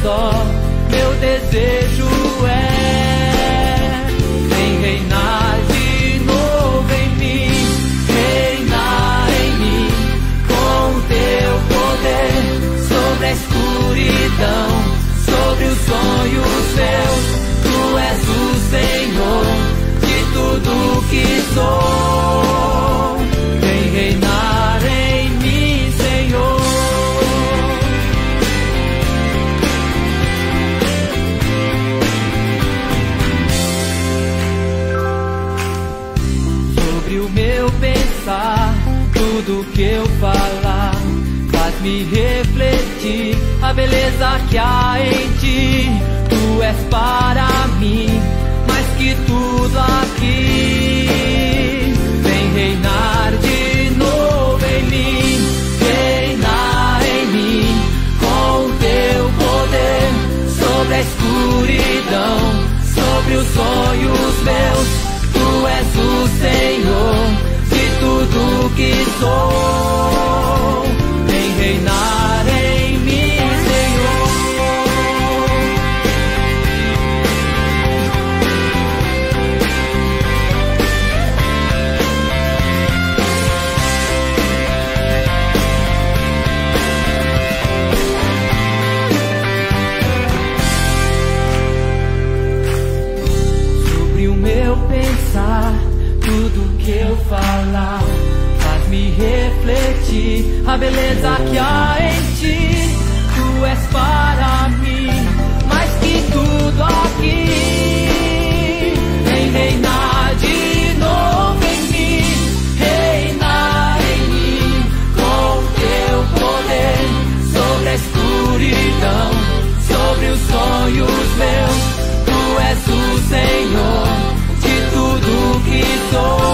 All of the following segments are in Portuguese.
só meu desejo é: vem reinar de novo em mim, reinar em mim com teu poder sobre a escuridão, sobre os sonhos meus. Tu és o Senhor de tudo que sou. Vem reinar em mim, Senhor. Sobre o meu pensar, tudo que eu falar, faz-me refletir a beleza que há em ti. Tu és para mim mais que tudo aqui. Vem reinar de novo em mim, reinar em mim com teu poder sobre a escuridão, sobre os sonhos meus. Tu és o Senhor de tudo que sou. Vem reinar em mim, Senhor. Sobre o meu pensar, tudo que eu falar, faz-me refletir a beleza que há em ti. Tu és para mim mais que tudo aqui. Vem reinar de novo em mim, reinar em mim com teu poder sobre a escuridão, sobre os sonhos meus. Tu és o Senhor de tudo que sou.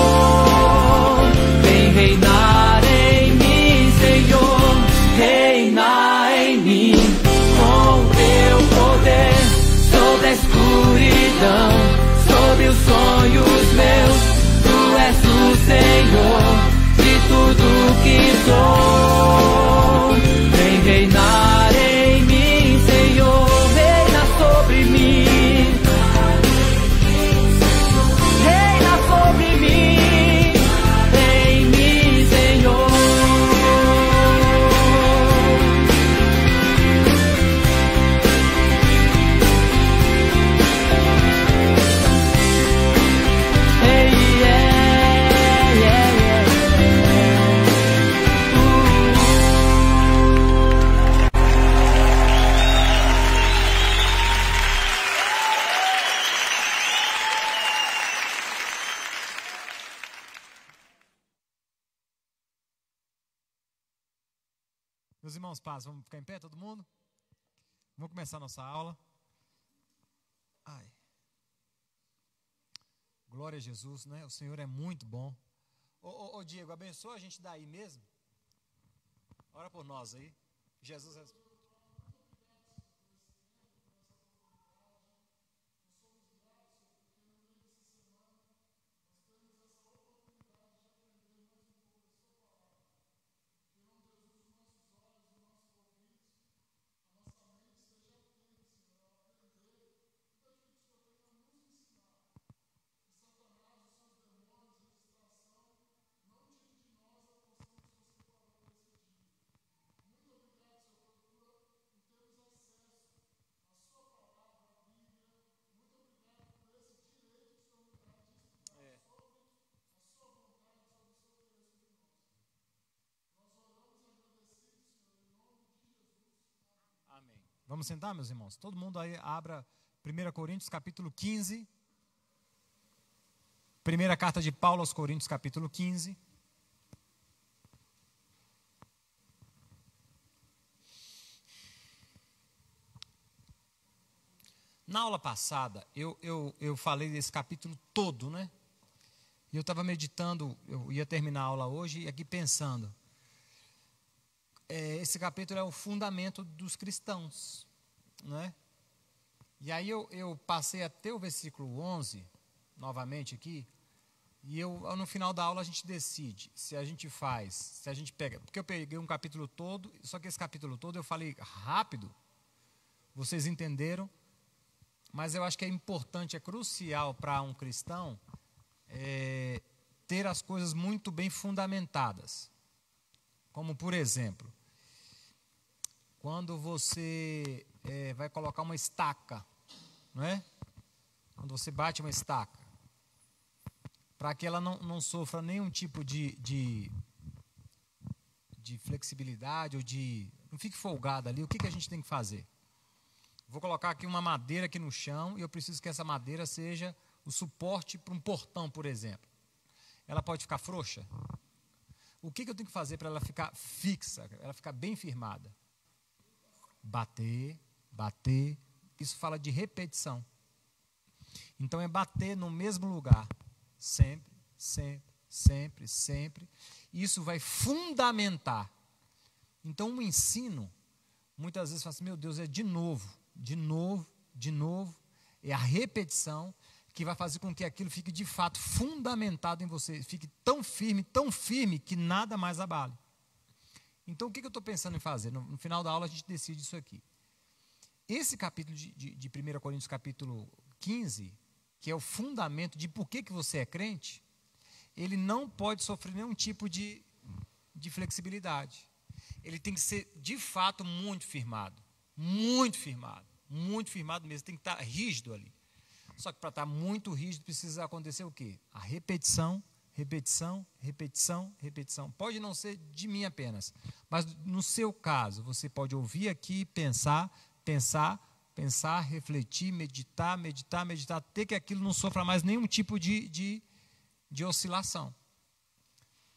Vem reinar em mim, Senhor, reinar em mim com teu poder sobre a escuridão, sobre os sonhos meus. Tu és o Senhor de tudo que sou. Vem reinar em mim, Senhor, reina sobre mim. Reina sobre mim, em mim, Senhor. Hey, yeah, yeah, yeah. Meus irmãos, paz, vamos ficar em pé, todo mundo? Vamos começar a nossa aula. Ai. Glória a Jesus, né? O Senhor é muito bom. Ô Diego, abençoa a gente daí mesmo. Ora por nós aí. Jesus responde. Vamos sentar, meus irmãos? Todo mundo aí abra 1 Coríntios capítulo 15. Primeira carta de Paulo aos Coríntios capítulo 15. Na aula passada, eu falei desse capítulo todo, né? E eu estava meditando, eu ia terminar a aula hoje e aqui pensando. Esse capítulo é o fundamento dos cristãos, né? E aí eu passei até o versículo 11, novamente aqui, e no final da aula a gente decide se a gente faz, se a gente pega, porque eu peguei um capítulo todo, só que esse capítulo todo eu falei rápido, Vocês entenderam? Mas eu acho que é importante, é crucial para um cristão ter as coisas muito bem fundamentadas. Como, por exemplo, quando você vai colocar uma estaca, não é? Quando você bate uma estaca, para que ela não sofra nenhum tipo de flexibilidade ou não fique folgada ali, o que a gente tem que fazer? Vou colocar aqui uma madeira aqui no chão e eu preciso que essa madeira seja o suporte para um portão, por exemplo. Ela pode ficar frouxa? O que eu tenho que fazer para ela ficar fixa, ela ficar bem firmada? Bater, bater. Isso fala de repetição. Então é bater no mesmo lugar. Sempre, sempre, sempre, sempre. Isso vai fundamentar. Então o ensino, muitas vezes fala assim, meu Deus, é de novo. De novo, de novo, é a repetição que vai fazer com que aquilo fique de fato fundamentado em você, fique tão firme, que nada mais abale. Então, o que eu estou pensando em fazer? No final da aula a gente decide isso aqui. Esse capítulo de 1 Coríntios, capítulo 15, que é o fundamento de por que você é crente, ele não pode sofrer nenhum tipo de flexibilidade. Ele tem que ser, de fato, muito firmado. Muito firmado mesmo, tem que estar rígido ali. Só que para estar muito rígido precisa acontecer o quê? A repetição, repetição, repetição, repetição. Pode não ser de mim apenas, mas no seu caso, você pode ouvir aqui, pensar, refletir, meditar, até que aquilo não sofra mais nenhum tipo de oscilação.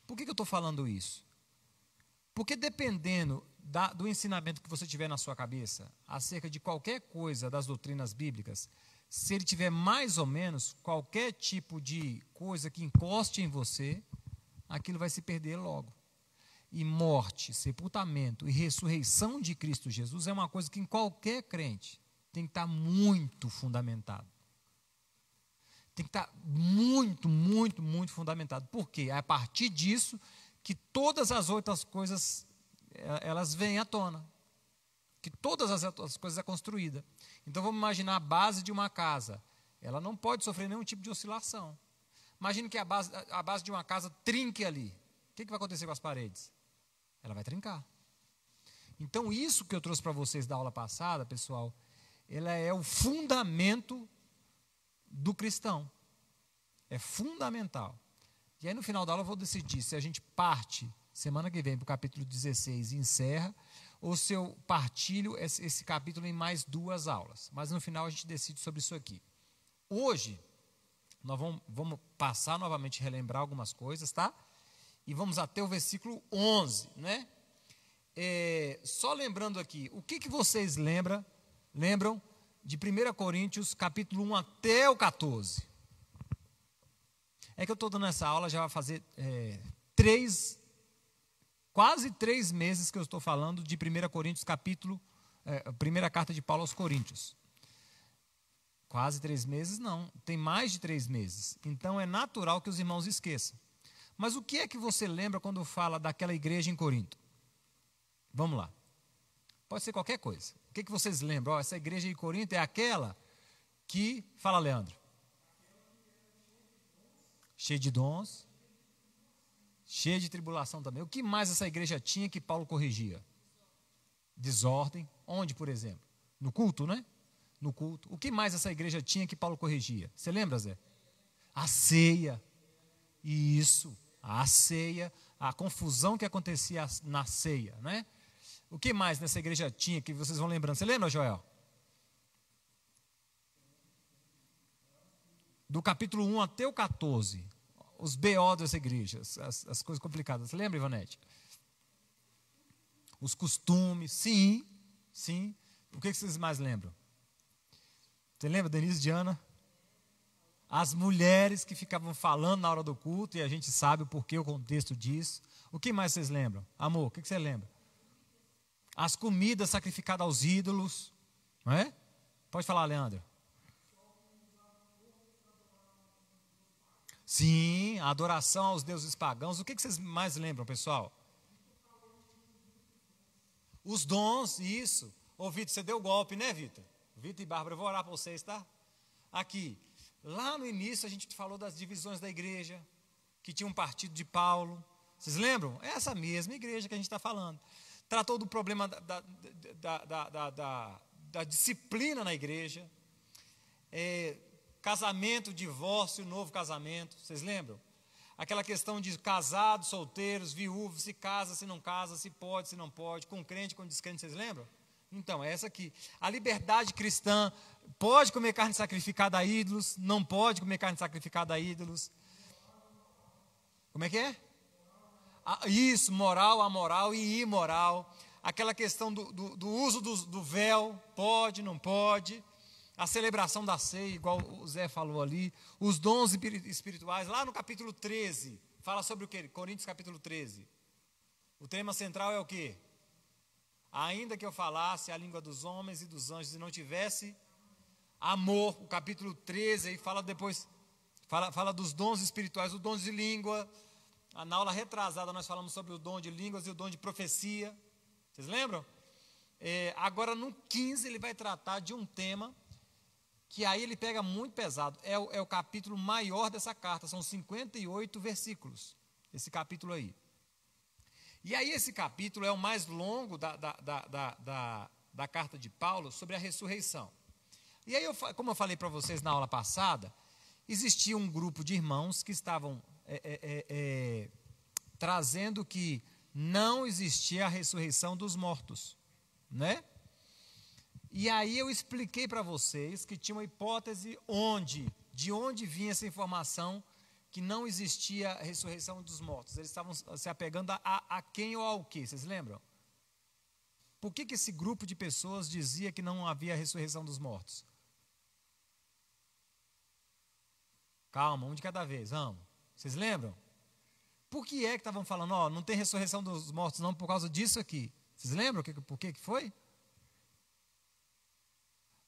Por que eu estou falando isso? Porque dependendo do ensinamento que você tiver na sua cabeça acerca de qualquer coisa das doutrinas bíblicas, se ele tiver mais ou menos qualquer tipo de coisa que encoste em você, aquilo vai se perder logo. E morte, sepultamento e ressurreição de Cristo Jesus é uma coisa que em qualquer crente tem que estar muito fundamentado. Tem que estar muito, muito, muito fundamentado. Por quê? É a partir disso que todas as outras coisas elas vêm à tona, que todas as outras coisas é construída. Então vamos imaginar a base de uma casa, ela não pode sofrer nenhum tipo de oscilação. Imagine que a base de uma casa trinque ali. O que vai acontecer com as paredes? Ela vai trincar. Então isso que eu trouxe para vocês da aula passada, pessoal, ela é o fundamento do cristão. É fundamental. E aí no final da aula eu vou decidir se a gente parte semana que vem para o capítulo 16 e encerra, ou se eu partilho esse capítulo em mais 2 aulas. Mas no final a gente decide sobre isso aqui. Hoje, nós vamos passar novamente, relembrar algumas coisas, tá? E vamos até o versículo 11, né? Só lembrando aqui, o que vocês lembram de 1 Coríntios, capítulo 1 até o 14? É que eu estou dando essa aula, já vai fazer quase 3 meses que eu estou falando de 1 Coríntios, primeira carta de Paulo aos Coríntios. Quase 3 meses não, tem mais de 3 meses. Então é natural que os irmãos esqueçam. Mas o que é que você lembra quando fala daquela igreja em Corinto? Vamos lá. Pode ser qualquer coisa. O que vocês lembram? Essa igreja em Corinto é aquela que... Fala, Leandro. Cheia de dons. Cheia de tribulação também. O que mais essa igreja tinha que Paulo corrigia? Desordem. Onde, por exemplo? No culto, né? No culto. O que mais essa igreja tinha que Paulo corrigia? Você lembra, Zé? A ceia. Isso. A ceia. A confusão que acontecia na ceia, né? O que mais nessa igreja tinha que vocês vão lembrando? Você lembra, Joel? Do capítulo 1 até o 14. Os BO dessa igreja, as coisas complicadas. Você lembra, Ivonete? Os costumes, sim. O que vocês mais lembram? Você lembra, Denise, Diana? As mulheres que ficavam falando na hora do culto, e a gente sabe o porquê, o contexto disso. O que mais vocês lembram? Amor, o que você lembra? As comidas sacrificadas aos ídolos, não é? Pode falar, Leandro. Sim, a adoração aos deuses pagãos. O que vocês mais lembram, pessoal? Os dons, isso. Ô, Vitor, você deu golpe, né, Vitor? Vitor e Bárbara, eu vou orar para vocês, tá? Aqui, lá no início a gente falou das divisões da igreja, que tinha um partido de Paulo. Vocês lembram? É essa mesma igreja que a gente está falando. Tratou do problema da disciplina na igreja. Casamento, divórcio, novo casamento. Vocês lembram? Aquela questão de casados, solteiros, viúvos, se casa, se não casa, se pode, se não pode, com crente, com descrente, vocês lembram? Então, é essa aqui. A liberdade cristã, pode comer carne sacrificada a ídolos, não pode comer carne sacrificada a ídolos. Como é que é? Isso, moral, amoral e imoral. Aquela questão do uso do véu, pode, não pode. A celebração da ceia, igual o Zé falou ali. Os dons espirituais, lá no capítulo 13, fala sobre o quê? Coríntios capítulo 13. O tema central é o quê? Ainda que eu falasse a língua dos homens e dos anjos e não tivesse amor, o capítulo 13 aí fala depois, fala dos dons espirituais, os dons de língua. Na aula retrasada nós falamos sobre o dom de línguas e o dom de profecia. Vocês lembram? Agora no 15 ele vai tratar de um tema que aí ele pega muito pesado. É o capítulo maior dessa carta, são 58 versículos, esse capítulo aí. E aí esse capítulo é o mais longo da carta de Paulo sobre a ressurreição. E aí, como eu falei para vocês na aula passada, existia um grupo de irmãos que estavam trazendo que não existia a ressurreição dos mortos, né? E aí eu expliquei para vocês que tinha uma hipótese de onde vinha essa informação que não existia a ressurreição dos mortos. Eles estavam se apegando a quem ou ao que, vocês lembram? Por que esse grupo de pessoas dizia que não havia a ressurreição dos mortos? Calma, um de cada vez, vamos. Vocês lembram? Por que é que estavam falando, não tem ressurreição dos mortos não por causa disso aqui? Vocês lembram por que foi?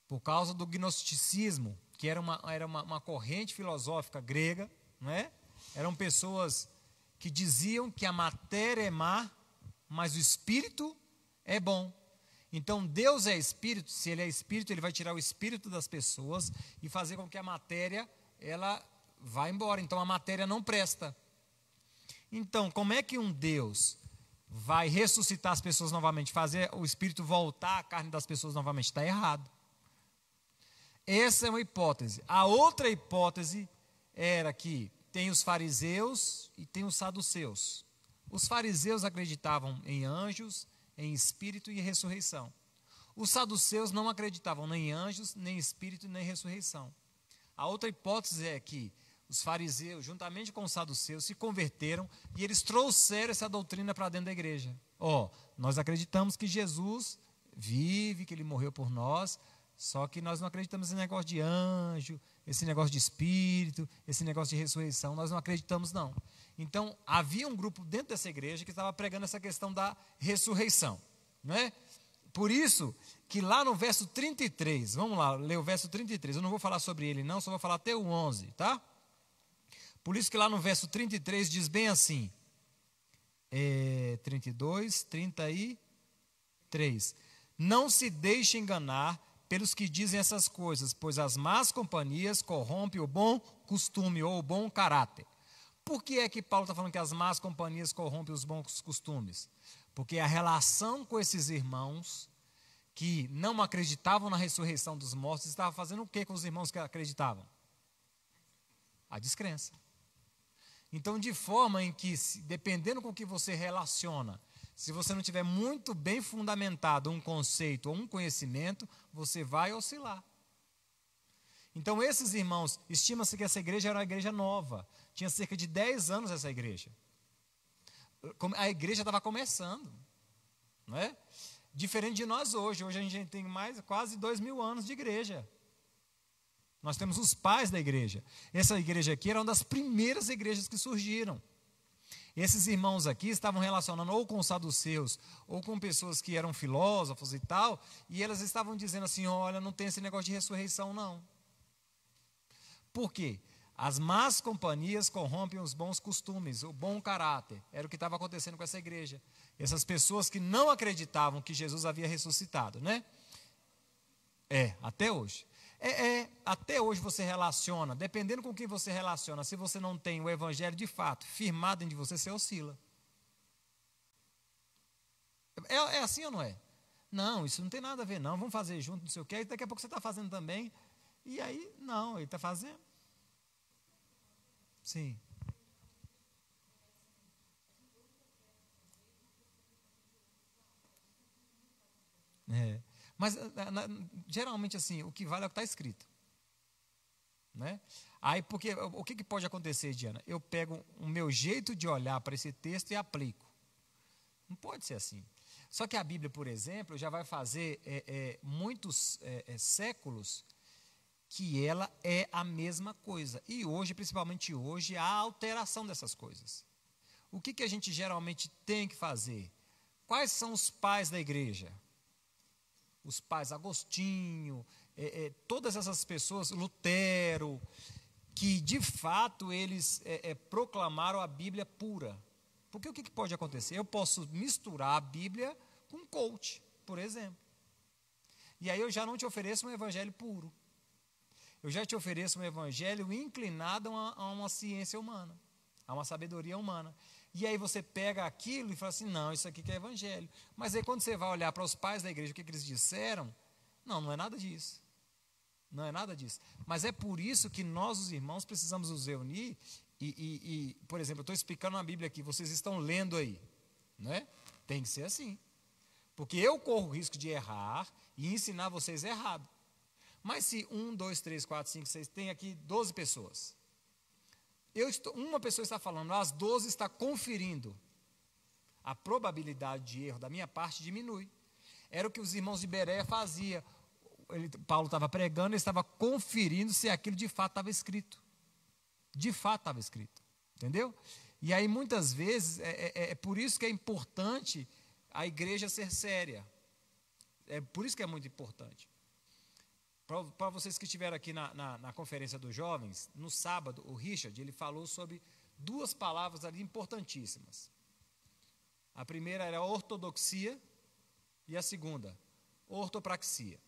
Por causa do gnosticismo, que era uma corrente filosófica grega, não é? Eram pessoas que diziam que a matéria é má, mas o espírito é bom. Então Deus é espírito, se ele é espírito, ele vai tirar o espírito das pessoas e fazer com que a matéria, ela vá embora. Então a matéria não presta. Então, como é que um Deus vai ressuscitar as pessoas novamente, fazer o espírito voltar à carne das pessoas novamente? Está errado. Essa é uma hipótese. A outra hipótese era que tem os fariseus e tem os saduceus. Os fariseus acreditavam em anjos, em espírito e ressurreição. Os saduceus não acreditavam nem em anjos, nem em espírito, nem em ressurreição. A outra hipótese é que os fariseus, juntamente com os saduceus, se converteram e eles trouxeram essa doutrina para dentro da igreja. Nós acreditamos que Jesus vive, que ele morreu por nós, só que nós não acreditamos nesse negócio de anjo, esse negócio de espírito, esse negócio de ressurreição, nós não acreditamos não. Então, havia um grupo dentro dessa igreja que estava pregando essa questão da ressurreição, não é? Por isso que lá no verso 33, vamos lá, ler o verso 33, eu não vou falar sobre ele não, só vou falar até o 11, tá? Por isso que lá no verso 33 diz bem assim, 32, 33, não se deixe enganar pelos que dizem essas coisas, pois as más companhias corrompem o bom costume ou o bom caráter. Por que é que Paulo está falando que as más companhias corrompem os bons costumes? Porque a relação com esses irmãos que não acreditavam na ressurreição dos mortos estava fazendo o que com os irmãos que acreditavam? A descrença. Então, de forma em que, dependendo com o que você relaciona, se você não tiver muito bem fundamentado um conceito ou um conhecimento, você vai oscilar. Então, esses irmãos, estima-se que essa igreja era uma igreja nova. Tinha cerca de 10 anos essa igreja. A igreja estava começando. Não é? Diferente de nós hoje. Hoje a gente tem quase 2.000 anos de igreja. Nós temos os pais da igreja. Essa igreja aqui era uma das primeiras igrejas que surgiram. Esses irmãos aqui estavam relacionando ou com os saduceus, ou com pessoas que eram filósofos e tal, e elas estavam dizendo assim, olha, não tem esse negócio de ressurreição não. Por quê? As más companhias corrompem os bons costumes, o bom caráter. Era o que estava acontecendo com essa igreja. Essas pessoas que não acreditavam que Jesus havia ressuscitado, né? Até hoje. Até hoje você relaciona, dependendo com quem você relaciona, se você não tem o evangelho de fato firmado em você, você oscila. É assim ou não é? Não, isso não tem nada a ver não, vamos fazer junto, não sei o que, e daqui a pouco você está fazendo também, e aí, não, ele está fazendo. Sim. Mas, geralmente, assim, o que vale é o que está escrito. Né? Aí, porque, o que pode acontecer, Diana? Eu pego o meu jeito de olhar para esse texto e aplico. Não pode ser assim. Só que a Bíblia, por exemplo, já vai fazer muitos séculos que ela é a mesma coisa. E hoje, principalmente hoje, há alteração dessas coisas. O que a gente geralmente tem que fazer? Quais são os pais da igreja? Os pais Agostinho, todas essas pessoas, Lutero, que de fato eles proclamaram a Bíblia pura. Porque o que pode acontecer? Eu posso misturar a Bíblia com coach, por exemplo. E aí eu já não te ofereço um evangelho puro. Eu já te ofereço um evangelho inclinado a uma ciência humana, a uma sabedoria humana. E aí você pega aquilo e fala assim, não, isso aqui que é evangelho. Mas aí quando você vai olhar para os pais da igreja, o que eles disseram, não é nada disso. Não é nada disso. Mas é por isso que nós, os irmãos, precisamos nos reunir e por exemplo, eu estou explicando uma Bíblia aqui, vocês estão lendo aí. Né? Tem que ser assim. Porque eu corro o risco de errar e ensinar vocês errado. Mas se 1, 2, 3, 4, 5, 6, tem aqui 12 pessoas. Uma pessoa está falando, as 12 está conferindo. A probabilidade de erro da minha parte diminui. Era o que os irmãos de Bereia faziam. Paulo estava pregando, ele estava conferindo se aquilo de fato estava escrito. De fato estava escrito. Entendeu? E aí muitas vezes, é por isso que é importante a igreja ser séria. É por isso que é muito importante. Para vocês que estiveram aqui na conferência dos jovens, no sábado, o Richard, ele falou sobre 2 palavras ali importantíssimas. A primeira era ortodoxia e a segunda, ortopraxia.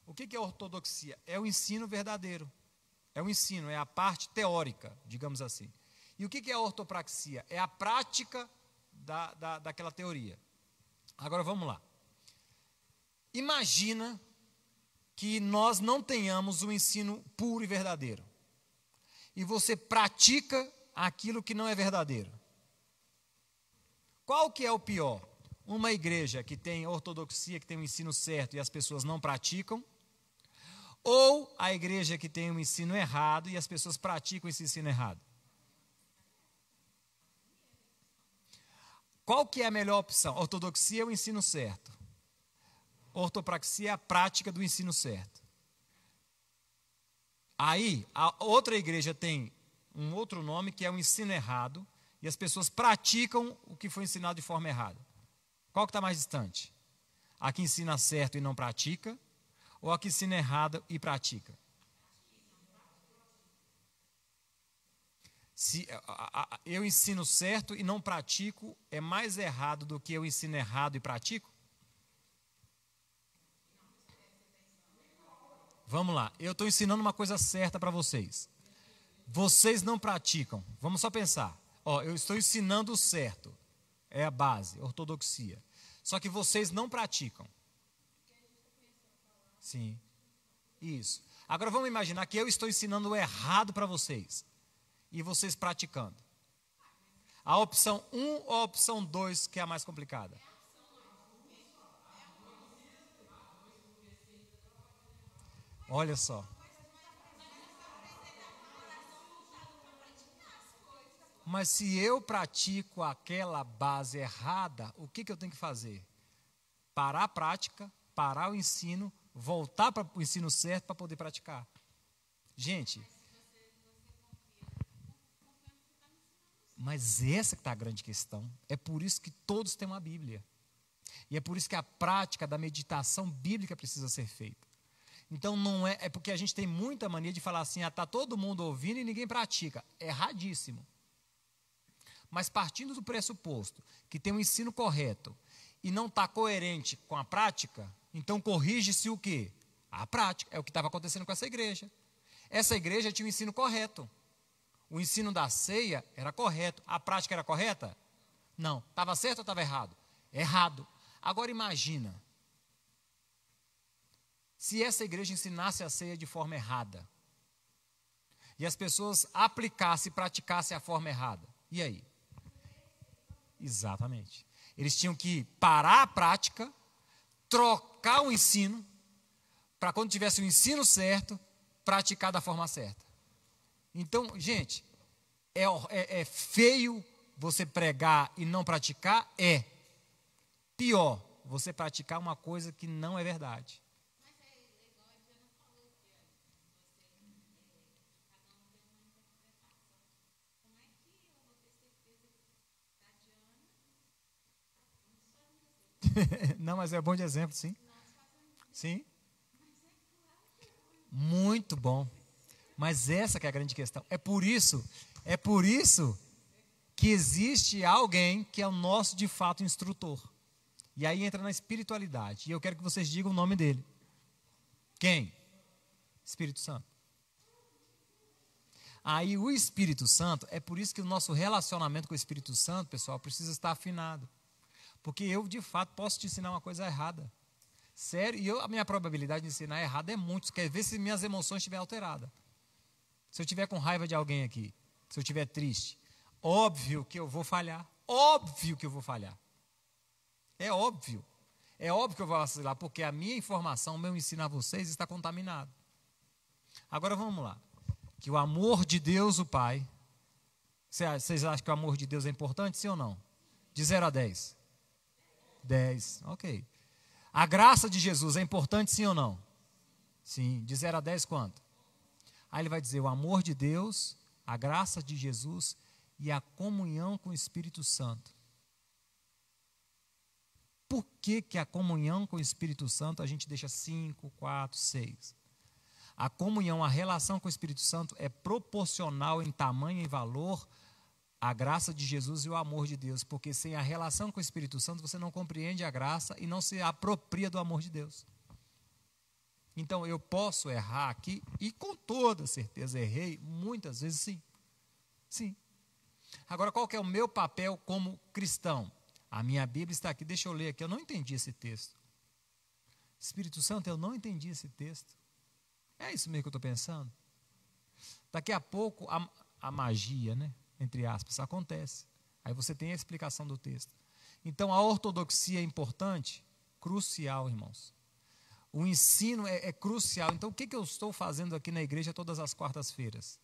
O que é ortodoxia? É o ensino verdadeiro. É o ensino, é a parte teórica, digamos assim. E o que é a ortopraxia? É a prática daquela teoria. Agora vamos lá. Imagina que nós não tenhamos um ensino puro e verdadeiro. E você pratica aquilo que não é verdadeiro. Qual que é o pior? Uma igreja que tem ortodoxia, que tem um ensino certo e as pessoas não praticam, ou a igreja que tem um ensino errado e as pessoas praticam esse ensino errado? Qual que é a melhor opção? Ortodoxia é o ensino certo. Ortopraxia é a prática do ensino certo. Aí, a outra igreja tem um outro nome que é o ensino errado e as pessoas praticam o que foi ensinado de forma errada. Qual que está mais distante? A que ensina certo e não pratica, ou a que ensina errado e pratica? Se eu ensino certo e não pratico, é mais errado do que eu ensino errado e pratico? Vamos lá, eu estou ensinando uma coisa certa para vocês. Vocês não praticam. Vamos só pensar. Eu estou ensinando o certo. É a base, ortodoxia. Só que vocês não praticam. Sim, isso. Agora vamos imaginar que eu estou ensinando o errado para vocês. E vocês praticando. A opção 1 ou a opção 2 que é a mais complicada? Olha só. Mas se eu pratico aquela base errada, o que eu tenho que fazer? Parar a prática, parar o ensino, voltar para o ensino certo para poder praticar. Gente, mas essa que está a grande questão. É por isso que todos têm uma Bíblia. E é por isso que a prática da meditação bíblica precisa ser feita. Então não é porque a gente tem muita mania de falar assim, está todo mundo ouvindo e ninguém pratica. Erradíssimo. Mas partindo do pressuposto que tem um ensino correto e não está coerente com a prática, então corrige-se o quê? A prática. É o que estava acontecendo com essa igreja. Essa igreja tinha o ensino correto. O ensino da ceia era correto. A prática era correta? Não. Estava certo ou estava errado? Errado. Agora imagina, se essa igreja ensinasse a ceia de forma errada, e as pessoas aplicassem e praticassem a forma errada, e aí? Exatamente. Eles tinham que parar a prática, trocar o ensino, para quando tivesse o ensino certo, praticar da forma certa. Então, gente, é feio você pregar e não praticar? É. Pior, você praticar uma coisa que não é verdade. Não, mas é bom de exemplo, sim. Sim. Muito bom. Mas essa que é a grande questão. É por isso que existe alguém que é o nosso, de fato, instrutor. E aí entra na espiritualidade. E eu quero que vocês digam o nome dele. Quem? Espírito Santo. Aí o Espírito Santo, é por isso que o nosso relacionamento com o Espírito Santo, pessoal, precisa estar afinado. Porque eu, de fato, posso te ensinar uma coisa errada. Sério, e a minha probabilidade de ensinar errado é muito. Quer ver se minhas emoções estiverem alteradas. Se eu estiver com raiva de alguém aqui, se eu estiver triste, óbvio que eu vou falhar. Óbvio que eu vou falhar. É óbvio. É óbvio que eu vou vacilar, porque a minha informação, o meu ensino a vocês está contaminado. Agora vamos lá. Que o amor de Deus, o Pai. Vocês acham que o amor de Deus é importante, sim ou não? De 0 a 10. 10, ok. A graça de Jesus é importante, sim ou não? Sim. De 0 a 10, quanto? Aí ele vai dizer o amor de Deus, a graça de Jesus e a comunhão com o Espírito Santo. Por que a comunhão com o Espírito Santo a gente deixa 5, 4, 6? A comunhão, a relação com o Espírito Santo é proporcional em tamanho e valor à graça de Jesus e o amor de Deus. Porque sem a relação com o Espírito Santo você não compreende a graça e não se apropria do amor de Deus. Então eu posso errar aqui e com toda certeza errei muitas vezes, sim. Sim. Agora qual que é o meu papel como cristão? A minha Bíblia está aqui, deixa eu ler aqui, eu não entendi esse texto. Espírito Santo, eu não entendi esse texto. É isso mesmo que eu estou pensando? Daqui a pouco a magia, né, entre aspas, acontece. Aí você tem a explicação do texto. Então a ortodoxia é importante? Crucial, irmãos. O ensino é crucial. Então o que eu estou fazendo aqui na igreja todas as quartas-feiras?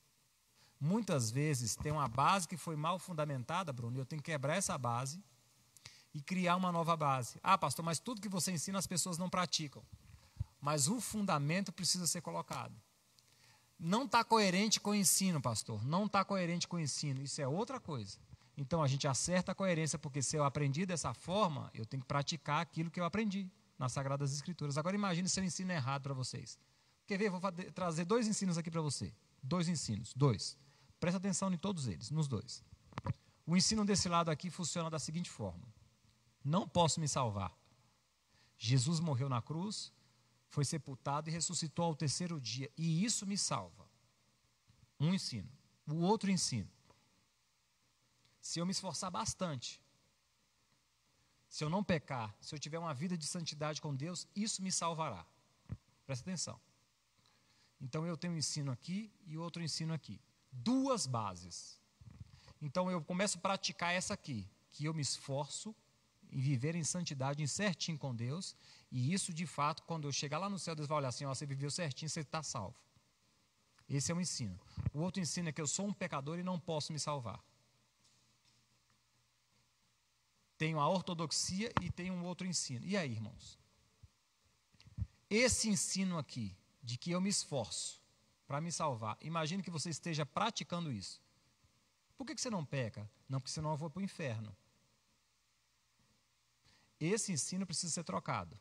Muitas vezes tem uma base que foi mal fundamentada, Bruno, e eu tenho que quebrar essa base e criar uma nova base. Ah, pastor, mas tudo que você ensina as pessoas não praticam. Mas o fundamento precisa ser colocado. Não está coerente com o ensino, pastor. Não está coerente com o ensino. Isso é outra coisa. Então a gente acerta a coerência, porque se eu aprendi dessa forma, eu tenho que praticar aquilo que eu aprendi nas Sagradas Escrituras. Agora imagine se eu ensino errado para vocês. Quer ver? Eu vou trazer 2 ensinos aqui para você. 2 ensinos. 2. Presta atenção em todos eles, nos 2. O ensino desse lado aqui funciona da seguinte forma. Não posso me salvar. Jesus morreu na cruz, foi sepultado e ressuscitou ao 3º dia. E isso me salva. Um ensino. O outro ensino. Se eu me esforçar bastante, se eu não pecar, se eu tiver uma vida de santidade com Deus, isso me salvará. Presta atenção. Então eu tenho um ensino aqui e outro ensino aqui. 2 bases. Então eu começo a praticar essa aqui, que eu me esforço em viver em santidade, em certinho com Deus, e isso de fato, quando eu chegar lá no céu, Deus vai olhar assim, ó, você viveu certinho, você está salvo. Esse é um ensino. O outro ensino é que eu sou um pecador e não posso me salvar. Tenho a ortodoxia e tenho um outro ensino. E aí, irmãos? Esse ensino aqui, de que eu me esforço para me salvar, imagine que você esteja praticando isso. Por que você não peca? Não, porque senão eu vou para o inferno. Esse ensino precisa ser trocado.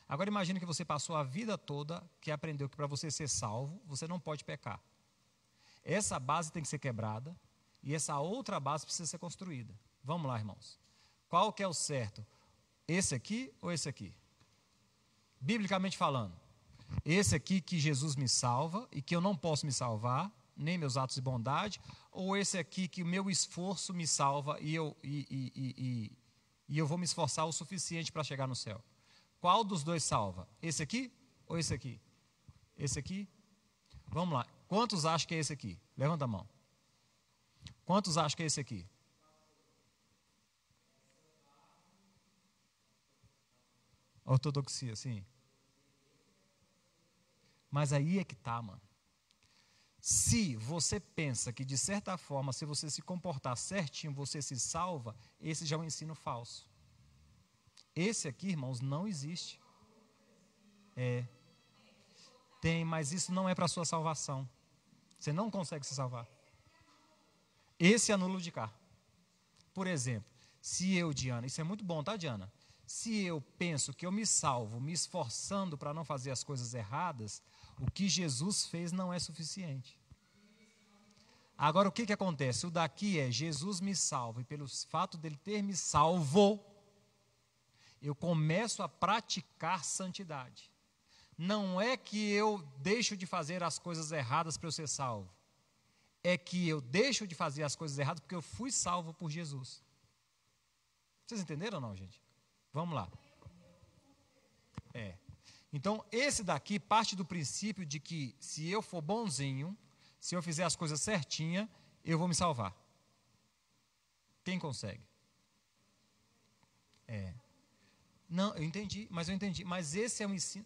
Agora imagine que você passou a vida toda que aprendeu que para você ser salvo, você não pode pecar. Essa base tem que ser quebrada e essa outra base precisa ser construída. Vamos lá, irmãos. Qual que é o certo? Esse aqui ou esse aqui? Biblicamente falando. Esse aqui que Jesus me salva e que eu não posso me salvar, nem meus atos de bondade, ou esse aqui que o meu esforço me salva e eu vou me esforçar o suficiente para chegar no céu? Qual dos dois salva? Esse aqui ou esse aqui? Esse aqui? Vamos lá. Quantos acham que é esse aqui? Levanta a mão. Quantos acham que é esse aqui? Ortodoxia, sim. Mas aí é que tá, mano. Se você pensa que, de certa forma, se você se comportar certinho, você se salva, esse já é um ensino falso. Esse aqui, irmãos, não existe. Tem, mas isso não é para a sua salvação. Você não consegue se salvar. Esse anula o de cá. Por exemplo, se eu, Diana, isso é muito bom, tá, Diana? Se eu penso que eu me salvo me esforçando para não fazer as coisas erradas, o que Jesus fez não é suficiente. Agora, o que acontece? O daqui é Jesus me salva, e pelo fato dele ter me salvo, eu começo a praticar santidade. Não é que eu deixo de fazer as coisas erradas para eu ser salvo. É que eu deixo de fazer as coisas erradas porque eu fui salvo por Jesus. Vocês entenderam ou não, gente? Vamos lá. Então, esse daqui parte do princípio de que se eu for bonzinho, se eu fizer as coisas certinha, eu vou me salvar. Quem consegue? Não, eu entendi. Mas esse é um ensino.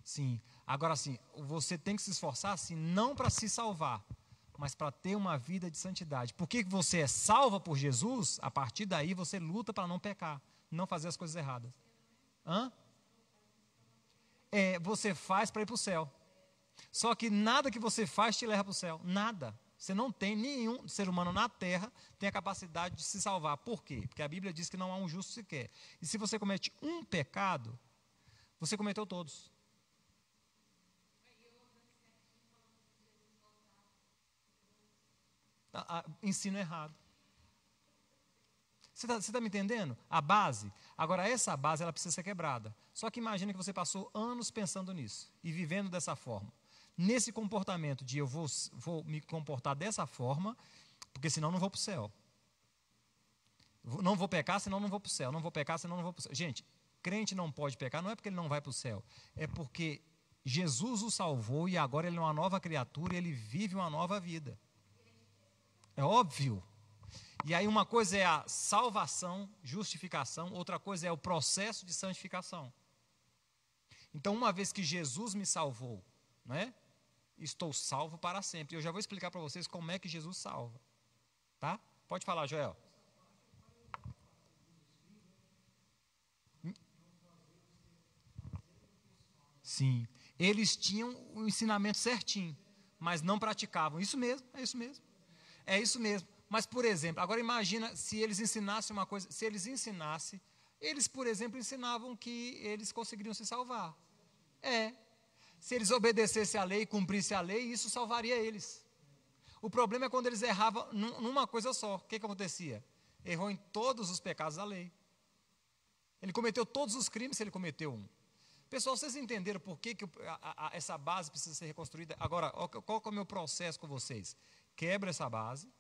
Sim. Agora, sim, você tem que se esforçar, assim, não para se salvar, mas para ter uma vida de santidade. Porque você é salva por Jesus, a partir daí você luta para não pecar, não fazer as coisas erradas. Você faz para ir para o céu. Só que nada que você faz te leva para o céu. Nada. Você não tem, nenhum ser humano na terra tem a capacidade de se salvar. Por quê? Porque a Bíblia diz que não há um justo sequer. E se você comete um pecado, você cometeu todos. Ensino errado. Você está me entendendo? A base. Agora, essa base ela precisa ser quebrada. Só que imagina que você passou anos pensando nisso e vivendo dessa forma. Nesse comportamento de eu vou me comportar dessa forma, porque senão não vou para o céu. Não vou pecar, senão não vou para o céu. Não vou pecar, senão não vou para o céu. Gente, crente não pode pecar, não é porque ele não vai para o céu. É porque Jesus o salvou e agora ele é uma nova criatura e ele vive uma nova vida. É óbvio. E aí uma coisa é a salvação, justificação, outra coisa é o processo de santificação. Então, uma vez que Jesus me salvou, né, estou salvo para sempre. Eu já vou explicar para vocês como é que Jesus salva. Tá? Pode falar, Joel. Sim. Eles tinham o ensinamento certinho, mas não praticavam. Isso mesmo, é isso mesmo. É isso mesmo. Mas, por exemplo, agora imagina se eles ensinassem uma coisa, se eles ensinassem, eles, por exemplo, ensinavam que eles conseguiriam se salvar. Se eles obedecessem à lei e cumprissem a lei, isso salvaria eles. O problema é quando eles erravam numa coisa só. O que acontecia? Errou em todos os pecados da lei. Ele cometeu todos os crimes se ele cometeu um. Pessoal, vocês entenderam por que essa base precisa ser reconstruída? Agora, qual é o meu processo com vocês? Quebra essa base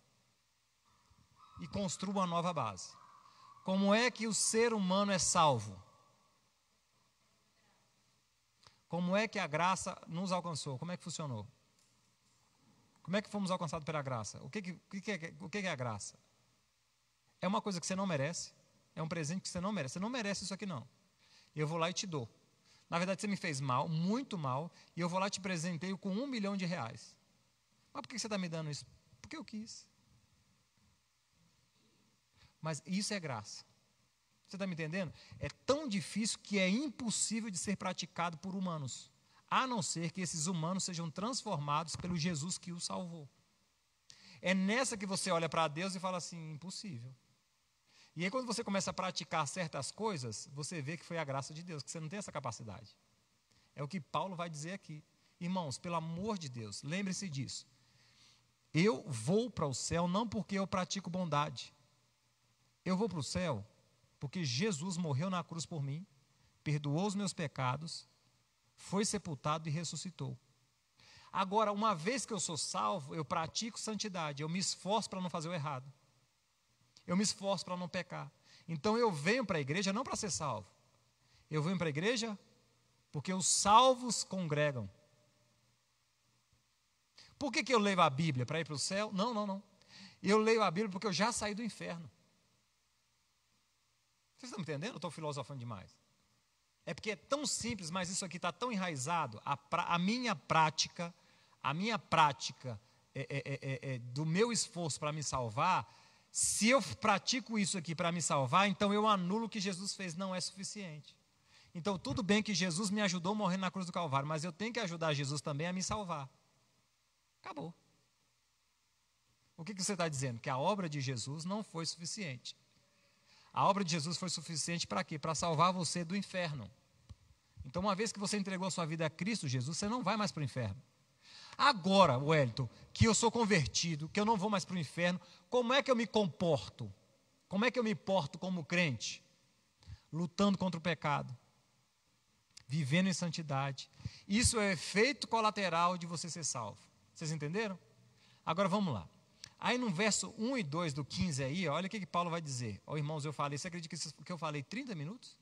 e construa uma nova base. Como é que o ser humano é salvo? Como é que a graça nos alcançou? Como é que funcionou? Como é que fomos alcançados pela graça? O que é a graça? É uma coisa que você não merece. É um presente que você não merece. Você não merece isso aqui, não. Eu vou lá e te dou. Na verdade, você me fez mal, muito mal, e eu vou lá e te presenteio com R$1 milhão. Mas por que você está me dando isso? Porque eu quis. Mas isso é graça. Você está me entendendo? É tão difícil que é impossível de ser praticado por humanos, a não ser que esses humanos sejam transformados pelo Jesus que os salvou. É nessa que você olha para Deus e fala assim, impossível. E aí quando você começa a praticar certas coisas, você vê que foi a graça de Deus, que você não tem essa capacidade. É o que Paulo vai dizer aqui. Irmãos, pelo amor de Deus, lembre-se disso. Eu vou para o céu não porque eu pratico bondade. Eu vou para o céu porque Jesus morreu na cruz por mim, perdoou os meus pecados, foi sepultado e ressuscitou. Agora, uma vez que eu sou salvo, eu pratico santidade, eu me esforço para não fazer o errado. Eu me esforço para não pecar. Então eu venho para a igreja não para ser salvo. Eu venho para a igreja porque os salvos congregam. Por que eu leio a Bíblia? Para ir para o céu? Não, não, não. Eu leio a Bíblia porque eu já saí do inferno. Vocês estão me entendendo? Eu estou filosofando demais. É porque é tão simples, mas isso aqui está tão enraizado. A minha prática do meu esforço para me salvar, se eu pratico isso aqui para me salvar, então eu anulo o que Jesus fez, não é suficiente. Então tudo bem que Jesus me ajudou morrendo na cruz do Calvário, mas eu tenho que ajudar Jesus também a me salvar. Acabou. O que você está dizendo? Que a obra de Jesus não foi suficiente. A obra de Jesus foi suficiente para quê? Para salvar você do inferno. Então, uma vez que você entregou a sua vida a Cristo Jesus, você não vai mais para o inferno. Agora, Wellington, que eu sou convertido, que eu não vou mais para o inferno, como é que eu me comporto? Como é que eu me porto como crente? Lutando contra o pecado, vivendo em santidade. Isso é efeito colateral de você ser salvo. Vocês entenderam? Agora vamos lá. Aí no verso 1 e 2 do 15 aí, olha o que Paulo vai dizer. Ó, irmãos, eu falei, você acredita que eu falei 30 minutos?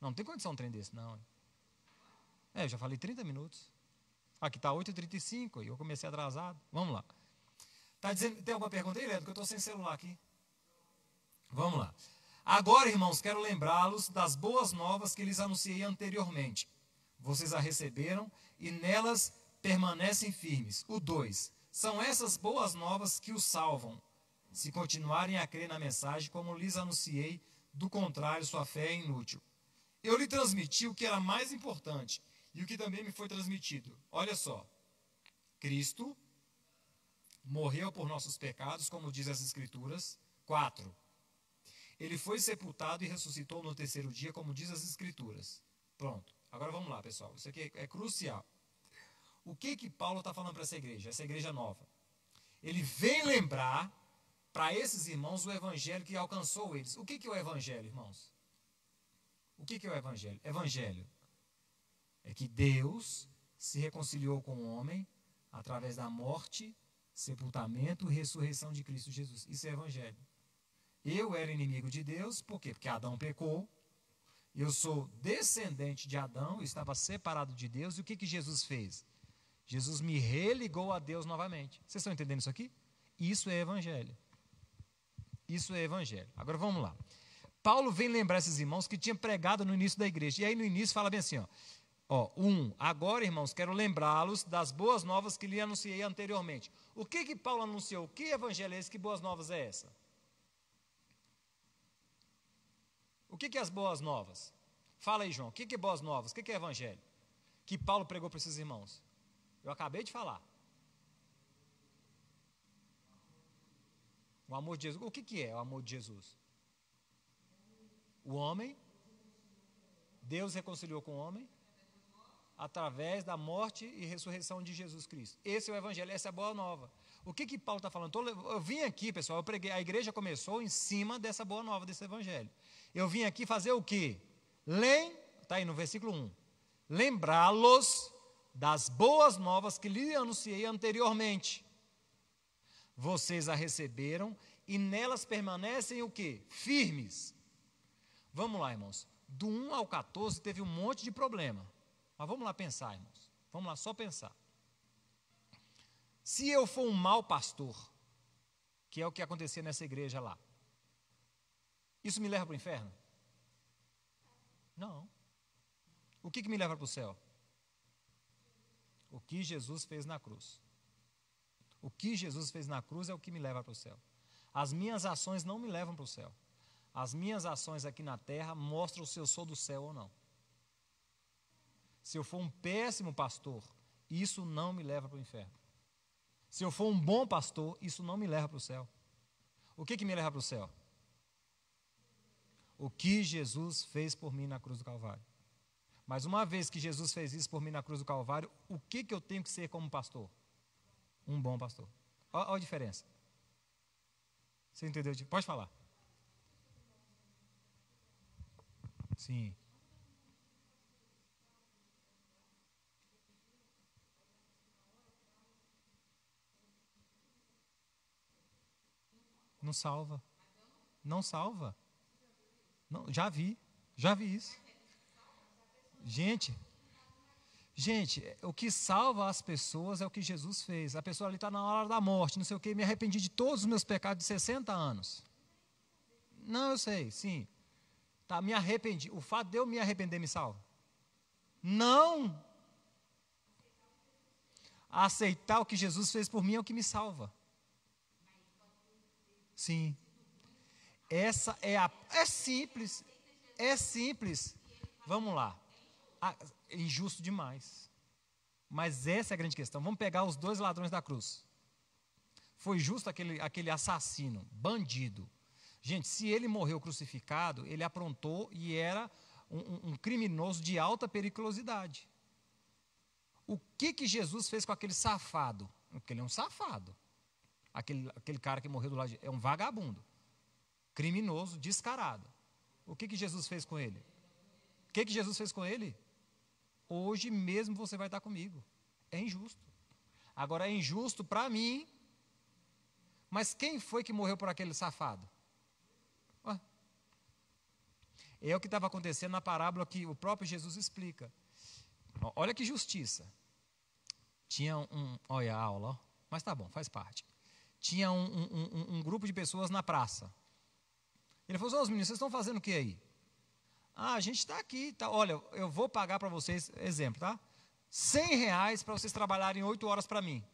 Não tem condição um trem desse, não. Eu já falei 30 minutos. Aqui está 8h35 e eu comecei atrasado. Vamos lá. Tá dizendo, tem alguma pergunta aí, Leandro? Que eu estou sem celular aqui. Vamos lá. Agora, irmãos, quero lembrá-los das boas novas que lhes anunciei anteriormente. Vocês a receberam e nelas permanecem firmes. O 2. São essas boas novas que os salvam, se continuarem a crer na mensagem, como lhes anunciei, do contrário, sua fé é inútil. Eu lhe transmiti o que era mais importante e o que também me foi transmitido. Olha só, Cristo morreu por nossos pecados, como diz as Escrituras. 4. Ele foi sepultado e ressuscitou no terceiro dia, como diz as Escrituras. Pronto. Agora vamos lá, pessoal. Isso aqui é crucial. O que Paulo está falando para essa igreja nova? Ele vem lembrar para esses irmãos o evangelho que alcançou eles. O que é o evangelho, irmãos? O que é o evangelho? Evangelho é que Deus se reconciliou com o homem através da morte, sepultamento e ressurreição de Cristo Jesus. Isso é evangelho. Eu era inimigo de Deus, por quê? Porque Adão pecou. Eu sou descendente de Adão, eu estava separado de Deus. E o que Jesus fez? Jesus me religou a Deus novamente. Vocês estão entendendo isso aqui? Isso é evangelho. Isso é evangelho. Agora vamos lá. Paulo vem lembrar esses irmãos que tinha pregado no início da igreja. E aí no início fala bem assim, agora, irmãos, quero lembrá-los das boas novas que lhe anunciei anteriormente. O que Paulo anunciou? Que evangelho é esse? Que boas novas é essa? O que é as boas novas? Fala aí, João. O que é boas novas? O que é evangelho? Que Paulo pregou para esses irmãos? Eu acabei de falar. O amor de Jesus. O que é o amor de Jesus? O homem, Deus reconciliou com o homem através da morte e ressurreição de Jesus Cristo. Esse é o evangelho, essa é a boa nova. O que Paulo está falando? Eu vim aqui, pessoal, eu preguei, a igreja começou em cima dessa boa nova, desse evangelho. Eu vim aqui fazer o quê? Está aí no versículo 1. Lembrá-los das boas novas que lhe anunciei anteriormente. Vocês a receberam e nelas permanecem o quê? Firmes. Vamos lá, irmãos. Do 1 ao 14 teve um monte de problema. Mas vamos lá pensar, irmãos. Vamos lá só pensar. Se eu for um mau pastor, que é o que acontecia nessa igreja lá, isso me leva para o inferno? Não. O que me leva para o céu? O que Jesus fez na cruz. O que Jesus fez na cruz é o que me leva para o céu. As minhas ações não me levam para o céu. As minhas ações aqui na terra mostram se eu sou do céu ou não. Se eu for um péssimo pastor, isso não me leva para o inferno. Se eu for um bom pastor, isso não me leva para o céu. O que me leva para o céu? O que Jesus fez por mim na cruz do Calvário. Mas uma vez que Jesus fez isso por mim na cruz do Calvário, o que eu tenho que ser como pastor? Um bom pastor. Olha a diferença. Você entendeu? Pode falar. Sim. Não salva. Não salva. Não, já vi isso. Gente, o que salva as pessoas é o que Jesus fez. A pessoa ali está na hora da morte, não sei o quê, me arrependi de todos os meus pecados de 60 anos. Não, eu sei, sim. Tá, me arrependi. O fato de eu me arrepender me salva? Não. Aceitar o que Jesus fez por mim é o que me salva. Sim. Essa é a... É simples. É simples. Vamos lá. É injusto demais. Mas essa é a grande questão. Vamos pegar os 2 ladrões da cruz. Foi justo aquele assassino, bandido. Gente, se ele morreu crucificado, ele aprontou e era um criminoso de alta periculosidade. O que Jesus fez com aquele safado? Porque ele é um safado. Aquele cara que morreu do lado é um vagabundo. Criminoso, descarado. O que Jesus fez com ele? O que Jesus fez com ele? Hoje mesmo você vai estar comigo. É injusto. Agora é injusto para mim. Mas quem foi que morreu por aquele safado? É o que estava acontecendo na parábola que o próprio Jesus explica. Olha que justiça. Tinha olha a aula, ó, mas tá bom, faz parte. Tinha um grupo de pessoas na praça. Ele falou: os meninos, vocês estão fazendo o que aí? A gente está aqui, tá, olha, eu vou pagar para vocês, exemplo, tá? R$100 para vocês trabalharem 8 horas para mim.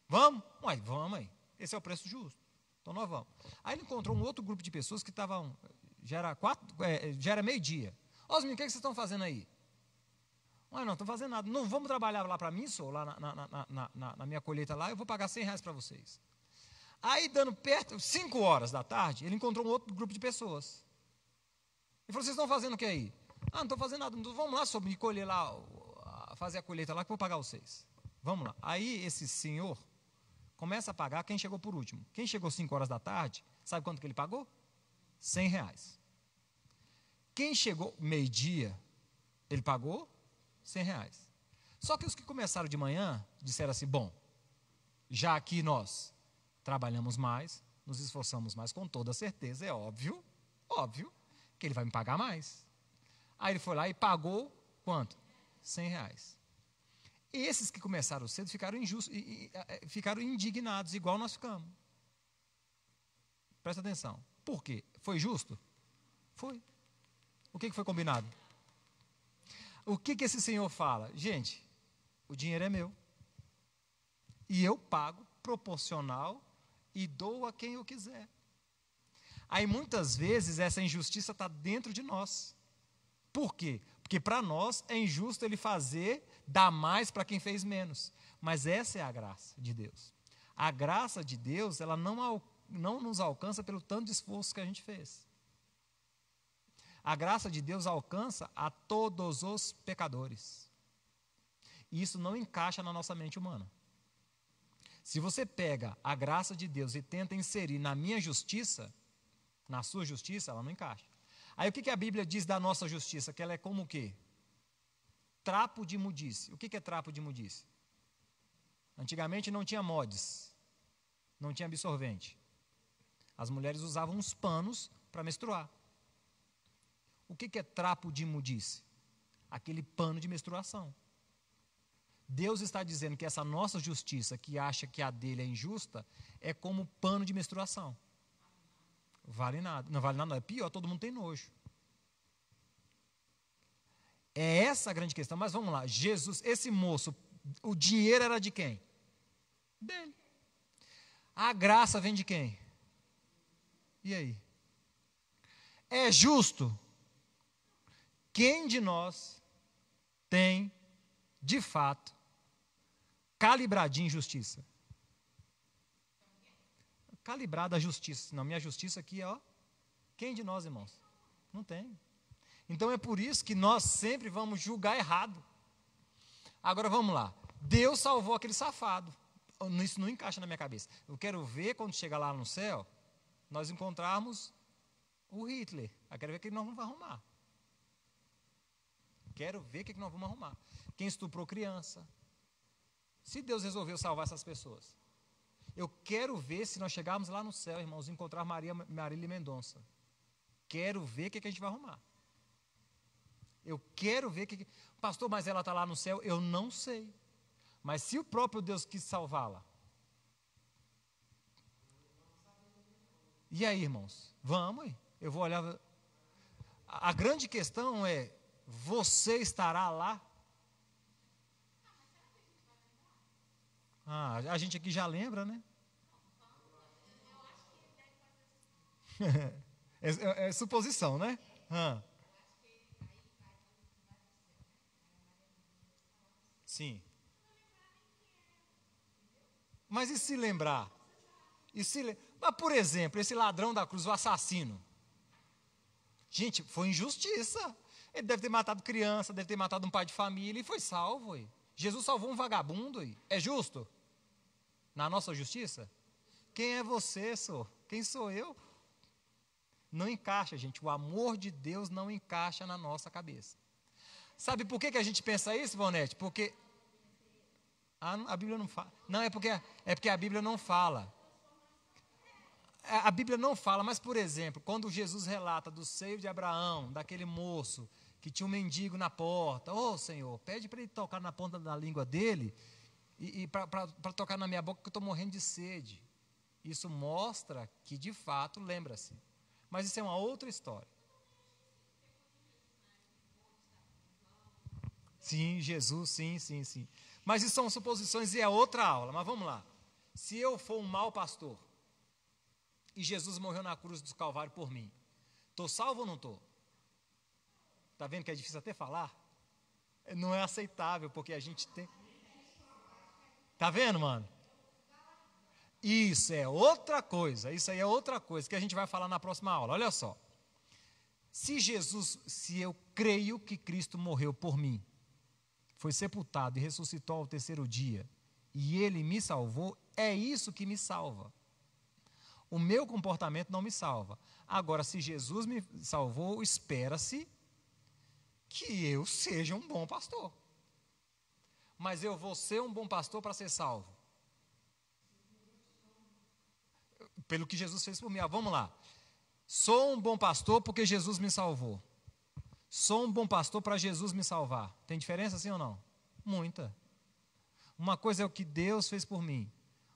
Vamos? Ué, vamos aí. Esse é o preço justo. Então nós vamos. Aí ele encontrou um outro grupo de pessoas que estavam, já era meio-dia. Os meninos, o que vocês estão fazendo aí? Ué, não estou fazendo nada. Não vamos trabalhar lá para mim, só lá na minha colheita lá, eu vou pagar R$100 para vocês. Aí, dando perto, 5 horas da tarde, ele encontrou um outro grupo de pessoas. Ele falou: vocês estão fazendo o que aí? Não estou fazendo nada. Vamos lá sobre colher lá, fazer a colheita lá, que eu vou pagar vocês. Vamos lá. Aí, esse senhor começa a pagar quem chegou por último. Quem chegou 5 horas da tarde, sabe quanto que ele pagou? R$100. Quem chegou meio-dia, ele pagou R$100. Só que os que começaram de manhã, disseram assim: bom, já que nós trabalhamos mais, nos esforçamos mais, com toda certeza, é óbvio, que ele vai me pagar mais. Aí ele foi lá e pagou quanto? R$100. Esses que começaram cedo ficaram injustos, ficaram indignados, igual nós ficamos. Presta atenção. Por quê? Foi justo? Foi. O que foi combinado? O que esse senhor fala? Gente, o dinheiro é meu. E eu pago proporcional e dou a quem eu quiser. Aí muitas vezes essa injustiça está dentro de nós. Por quê? Porque para nós é injusto ele dar mais para quem fez menos. Mas essa é a graça de Deus. A graça de Deus, ela não nos alcança pelo tanto de esforço que a gente fez. A graça de Deus alcança a todos os pecadores. E isso não encaixa na nossa mente humana. Se você pega a graça de Deus e tenta inserir na minha justiça, na sua justiça, ela não encaixa. Aí o que a Bíblia diz da nossa justiça? Que ela é como o quê? Trapo de imundície. O que é trapo de imundície? Antigamente não tinha mods, não tinha absorvente. As mulheres usavam uns panos para menstruar. O que é trapo de imundície? Aquele pano de menstruação. Deus está dizendo que essa nossa justiça, que acha que a dele é injusta, é como pano de menstruação. Vale nada. Não vale nada, não. É pior, todo mundo tem nojo. É essa a grande questão. Mas vamos lá. Jesus, esse moço, o dinheiro era de quem? Dele. A graça vem de quem? E aí? É justo? Quem de nós tem, de fato, calibradinho em justiça? Calibrada a justiça. Não, minha justiça aqui é, ó. Quem de nós, irmãos? Não tem. Então é por isso que nós sempre vamos julgar errado. Agora vamos lá. Deus salvou aquele safado. Isso não encaixa na minha cabeça. Eu quero ver quando chegar lá no céu, nós encontrarmos o Hitler. Eu quero ver o que nós vamos arrumar. Quero ver o que nós vamos arrumar. Quem estuprou criança. Se Deus resolveu salvar essas pessoas. Eu quero ver se nós chegarmos lá no céu, irmãos, encontrar Marília Mendonça. Quero ver o que a gente vai arrumar. Eu quero ver que... Pastor, mas ela está lá no céu? Eu não sei. Mas se o próprio Deus quis salvá-la. E aí, irmãos? Vamos aí. Eu vou olhar... A grande questão é, você estará lá? A gente aqui já lembra, né? É suposição, né? Sim. Mas e se lembrar? Mas, por exemplo, esse ladrão da cruz, o assassino. Gente, foi injustiça. Ele deve ter matado criança, deve ter matado um pai de família e foi salvo. Jesus salvou um vagabundo. É justo? Na nossa justiça? Quem é você, senhor? Quem sou eu? Não encaixa, gente. O amor de Deus não encaixa na nossa cabeça. Sabe por que a gente pensa isso, Ivonete? Porque a Bíblia não fala. Não, é porque a Bíblia não fala. A Bíblia não fala, mas, por exemplo, quando Jesus relata do seio de Abraão, daquele moço que tinha um mendigo na porta, Senhor, pede para ele tocar na ponta da língua dele e para tocar na minha boca que eu estou morrendo de sede. Isso mostra que, de fato, lembra-se. Mas isso é uma outra história. Sim, Jesus, sim. Mas isso são suposições e é outra aula. Mas vamos lá. Se eu for um mau pastor e Jesus morreu na cruz do Calvário por mim, estou salvo ou não estou? Está vendo que é difícil até falar? Não é aceitável, porque a gente tem... Está vendo, mano? Isso é outra coisa. Isso aí é outra coisa que a gente vai falar na próxima aula. Olha só. Se eu creio que Cristo morreu por mim, foi sepultado e ressuscitou ao terceiro dia, e Ele me salvou, é isso que me salva. O meu comportamento não me salva. Agora, se Jesus me salvou, espera-se que eu seja um bom pastor. Mas eu vou ser um bom pastor para ser salvo. Pelo que Jesus fez por mim. Vamos lá. Sou um bom pastor porque Jesus me salvou. Sou um bom pastor para Jesus me salvar. Tem diferença sim ou não? Muita. Uma coisa é o que Deus fez por mim.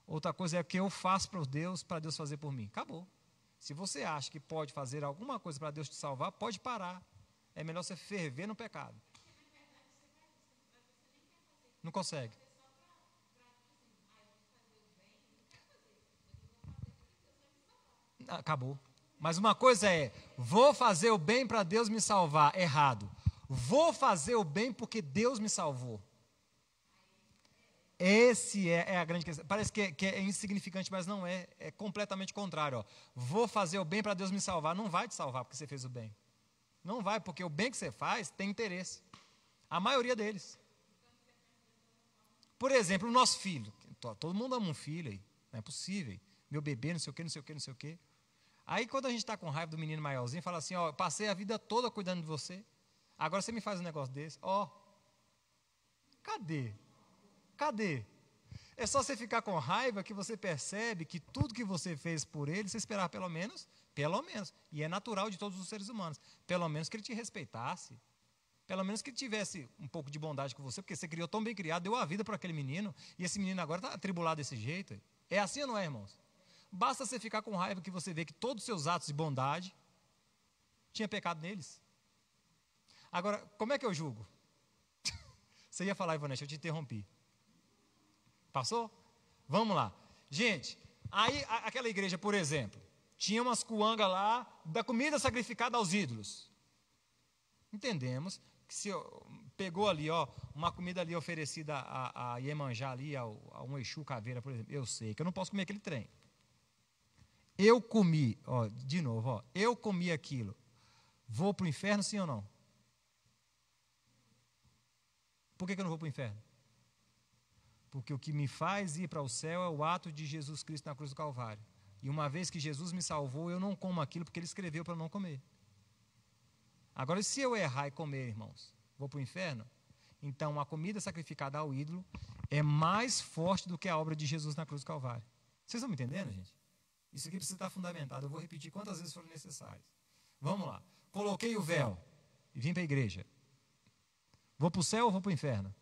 Outra coisa é o que eu faço para Deus fazer por mim. Acabou. Se você acha que pode fazer alguma coisa para Deus te salvar, pode parar. É melhor você ferver no pecado. Não consegue. Acabou. Mas uma coisa é, vou fazer o bem para Deus me salvar. Errado. Vou fazer o bem porque Deus me salvou. Esse é a grande questão. Parece que é insignificante, mas não é. É completamente contrário. Vou fazer o bem para Deus me salvar. Não vai te salvar porque você fez o bem. Não vai, porque o bem que você faz tem interesse. A maioria deles. Por exemplo, o nosso filho. Todo mundo ama um filho aí. Não é possível. Meu bebê, não sei o quê. Aí quando a gente está com raiva do menino maiorzinho, fala assim, passei a vida toda cuidando de você. Agora você me faz um negócio desse. Cadê? É só você ficar com raiva que você percebe que tudo que você fez por ele, você esperava pelo menos, e é natural de todos os seres humanos, pelo menos que ele te respeitasse, pelo menos que ele tivesse um pouco de bondade com você, porque você criou tão bem criado, deu a vida para aquele menino, e esse menino agora está atribulado desse jeito. É assim ou não é, irmãos? Basta você ficar com raiva que você vê que todos os seus atos de bondade tinha pecado neles. Agora, como é que eu julgo? Você ia falar, Ivonete, eu te interrompi. Passou? Vamos lá. Gente, aí aquela igreja, por exemplo, tinha umas cuangas lá da comida sacrificada aos ídolos. Entendemos que se pegou ali, uma comida ali oferecida a Iemanjá ali, a um Exu caveira, por exemplo, eu sei que eu não posso comer aquele trem. Eu comi, de novo, eu comi aquilo. Vou para o inferno, sim ou não? Por que eu não vou para o inferno? Porque o que me faz ir para o céu é o ato de Jesus Cristo na cruz do Calvário. E uma vez que Jesus me salvou, eu não como aquilo porque Ele escreveu para não comer. Agora, se eu errar e comer, irmãos, vou para o inferno? Então, a comida sacrificada ao ídolo é mais forte do que a obra de Jesus na cruz do Calvário. Vocês estão me entendendo, gente? Isso aqui precisa estar fundamentado. Eu vou repetir quantas vezes forem necessárias. Vamos lá. Coloquei o véu e vim para a igreja. Vou para o céu ou vou para o inferno?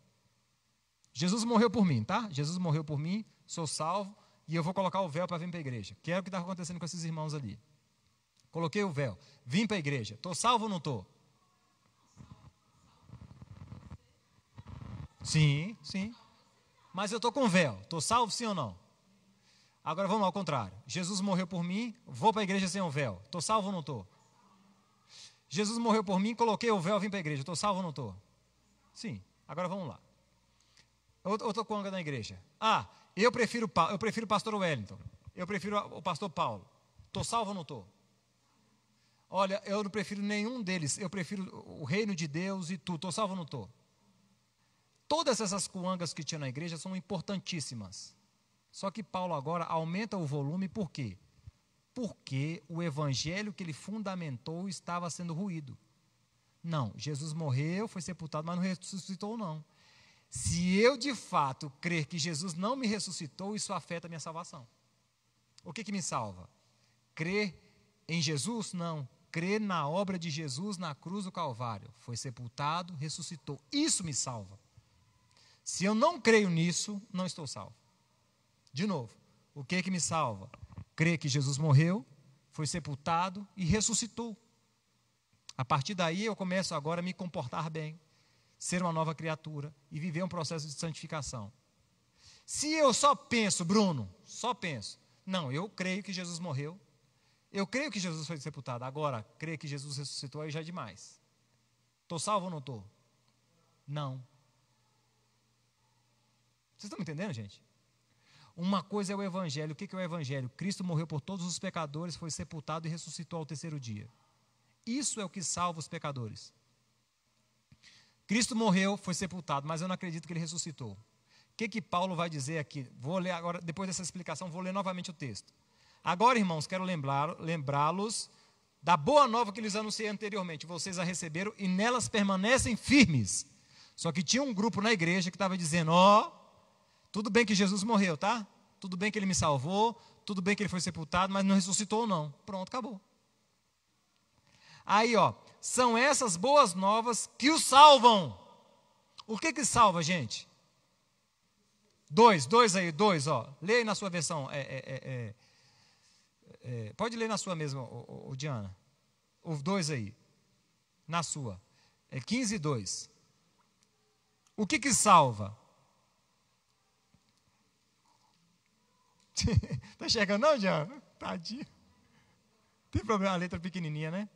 Jesus morreu por mim, tá? Jesus morreu por mim, sou salvo, e eu vou colocar o véu para vir para a igreja. Que é o que está acontecendo com esses irmãos ali. Coloquei o véu, vim para a igreja. Estou salvo ou não estou? Sim, sim. Mas eu estou com véu. Estou salvo, sim ou não? Agora vamos ao contrário. Jesus morreu por mim, vou para a igreja sem o véu. Estou salvo ou não estou? Jesus morreu por mim, coloquei o véu, vim para a igreja. Estou salvo ou não estou? Sim. Agora vamos lá. Eu estou com anga na igreja. Eu prefiro o pastor Wellington. Eu prefiro o pastor Paulo. Estou salvo ou não estou? Olha, eu não prefiro nenhum deles. Eu prefiro o reino de Deus e tu. Estou salvo ou não estou? Todas essas coangas que tinha na igreja são importantíssimas. Só que Paulo agora aumenta o volume, por quê? Porque o evangelho que ele fundamentou estava sendo ruído. Não, Jesus morreu, foi sepultado, mas não ressuscitou não. Se eu de fato crer que Jesus não me ressuscitou, isso afeta a minha salvação. O que me salva? Crer em Jesus? Não. Crer na obra de Jesus na cruz do Calvário. Foi sepultado, ressuscitou. Isso me salva. Se eu não creio nisso, não estou salvo. De novo, o que me salva? Crer que Jesus morreu, foi sepultado e ressuscitou. A partir daí eu começo agora a me comportar bem, ser uma nova criatura e viver um processo de santificação. Se eu só penso, Bruno, não, eu creio que Jesus morreu, eu creio que Jesus foi sepultado, agora, creio que Jesus ressuscitou, aí já é demais. Estou salvo ou não estou? Não. Vocês estão me entendendo, gente? Uma coisa é o evangelho. O que é o evangelho? Cristo morreu por todos os pecadores, foi sepultado e ressuscitou ao terceiro dia. Isso é o que salva os pecadores. Cristo morreu, foi sepultado, mas eu não acredito que ele ressuscitou. O que Paulo vai dizer aqui? Vou ler agora, depois dessa explicação, vou ler novamente o texto. Agora, irmãos, quero lembrá-los da boa nova que lhes anunciei anteriormente. Vocês a receberam e nelas permanecem firmes. Só que tinha um grupo na igreja que estava dizendo, tudo bem que Jesus morreu, tá? Tudo bem que ele me salvou, tudo bem que ele foi sepultado, mas não ressuscitou não. Pronto, acabou. Aí, são essas boas novas que o salvam. O que salva, gente? Dois aí, Lê aí na sua versão. Pode ler na sua mesma, Diana. Os 2 aí. Na sua. 15:2. O que salva? Tá chegando não, Diana? Tadinho. Tem problema, a letra pequenininha, né?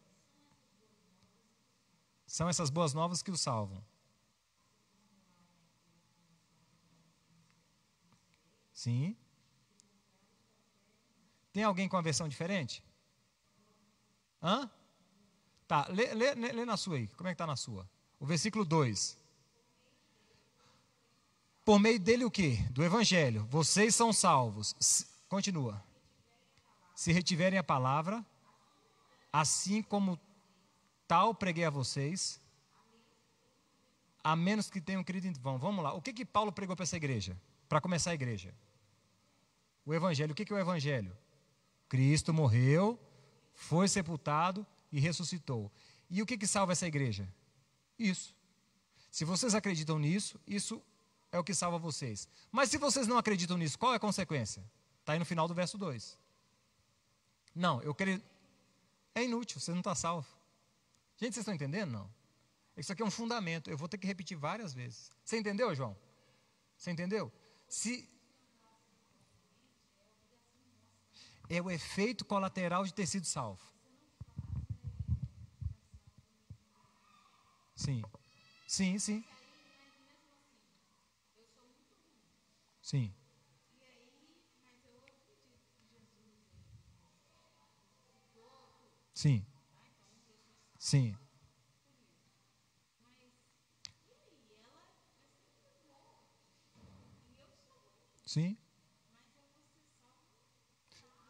São essas boas novas que o salvam. Sim. Tem alguém com a versão diferente? Tá, lê na sua aí. Como é que está na sua? O versículo 2. Por meio dele o quê? Do evangelho. Vocês são salvos. Continua. Se retiverem a palavra, assim como tal preguei a vocês, a menos que tenham crido em vão. Vamos lá. O que Paulo pregou para essa igreja? Para começar a igreja. O evangelho. O que é o evangelho? Cristo morreu, foi sepultado e ressuscitou. E o que salva essa igreja? Isso. Se vocês acreditam nisso, isso é o que salva vocês. Mas se vocês não acreditam nisso, qual é a consequência? Está aí no final do verso 2. Não, eu creio. É inútil, você não está salvo. Gente, vocês estão entendendo? Não. Isso aqui é um fundamento. Eu vou ter que repetir várias vezes. Você entendeu, João? Você entendeu? É o efeito colateral de ter sido salvo. Sim. Sim. Sim. Sim. Sim. Sim.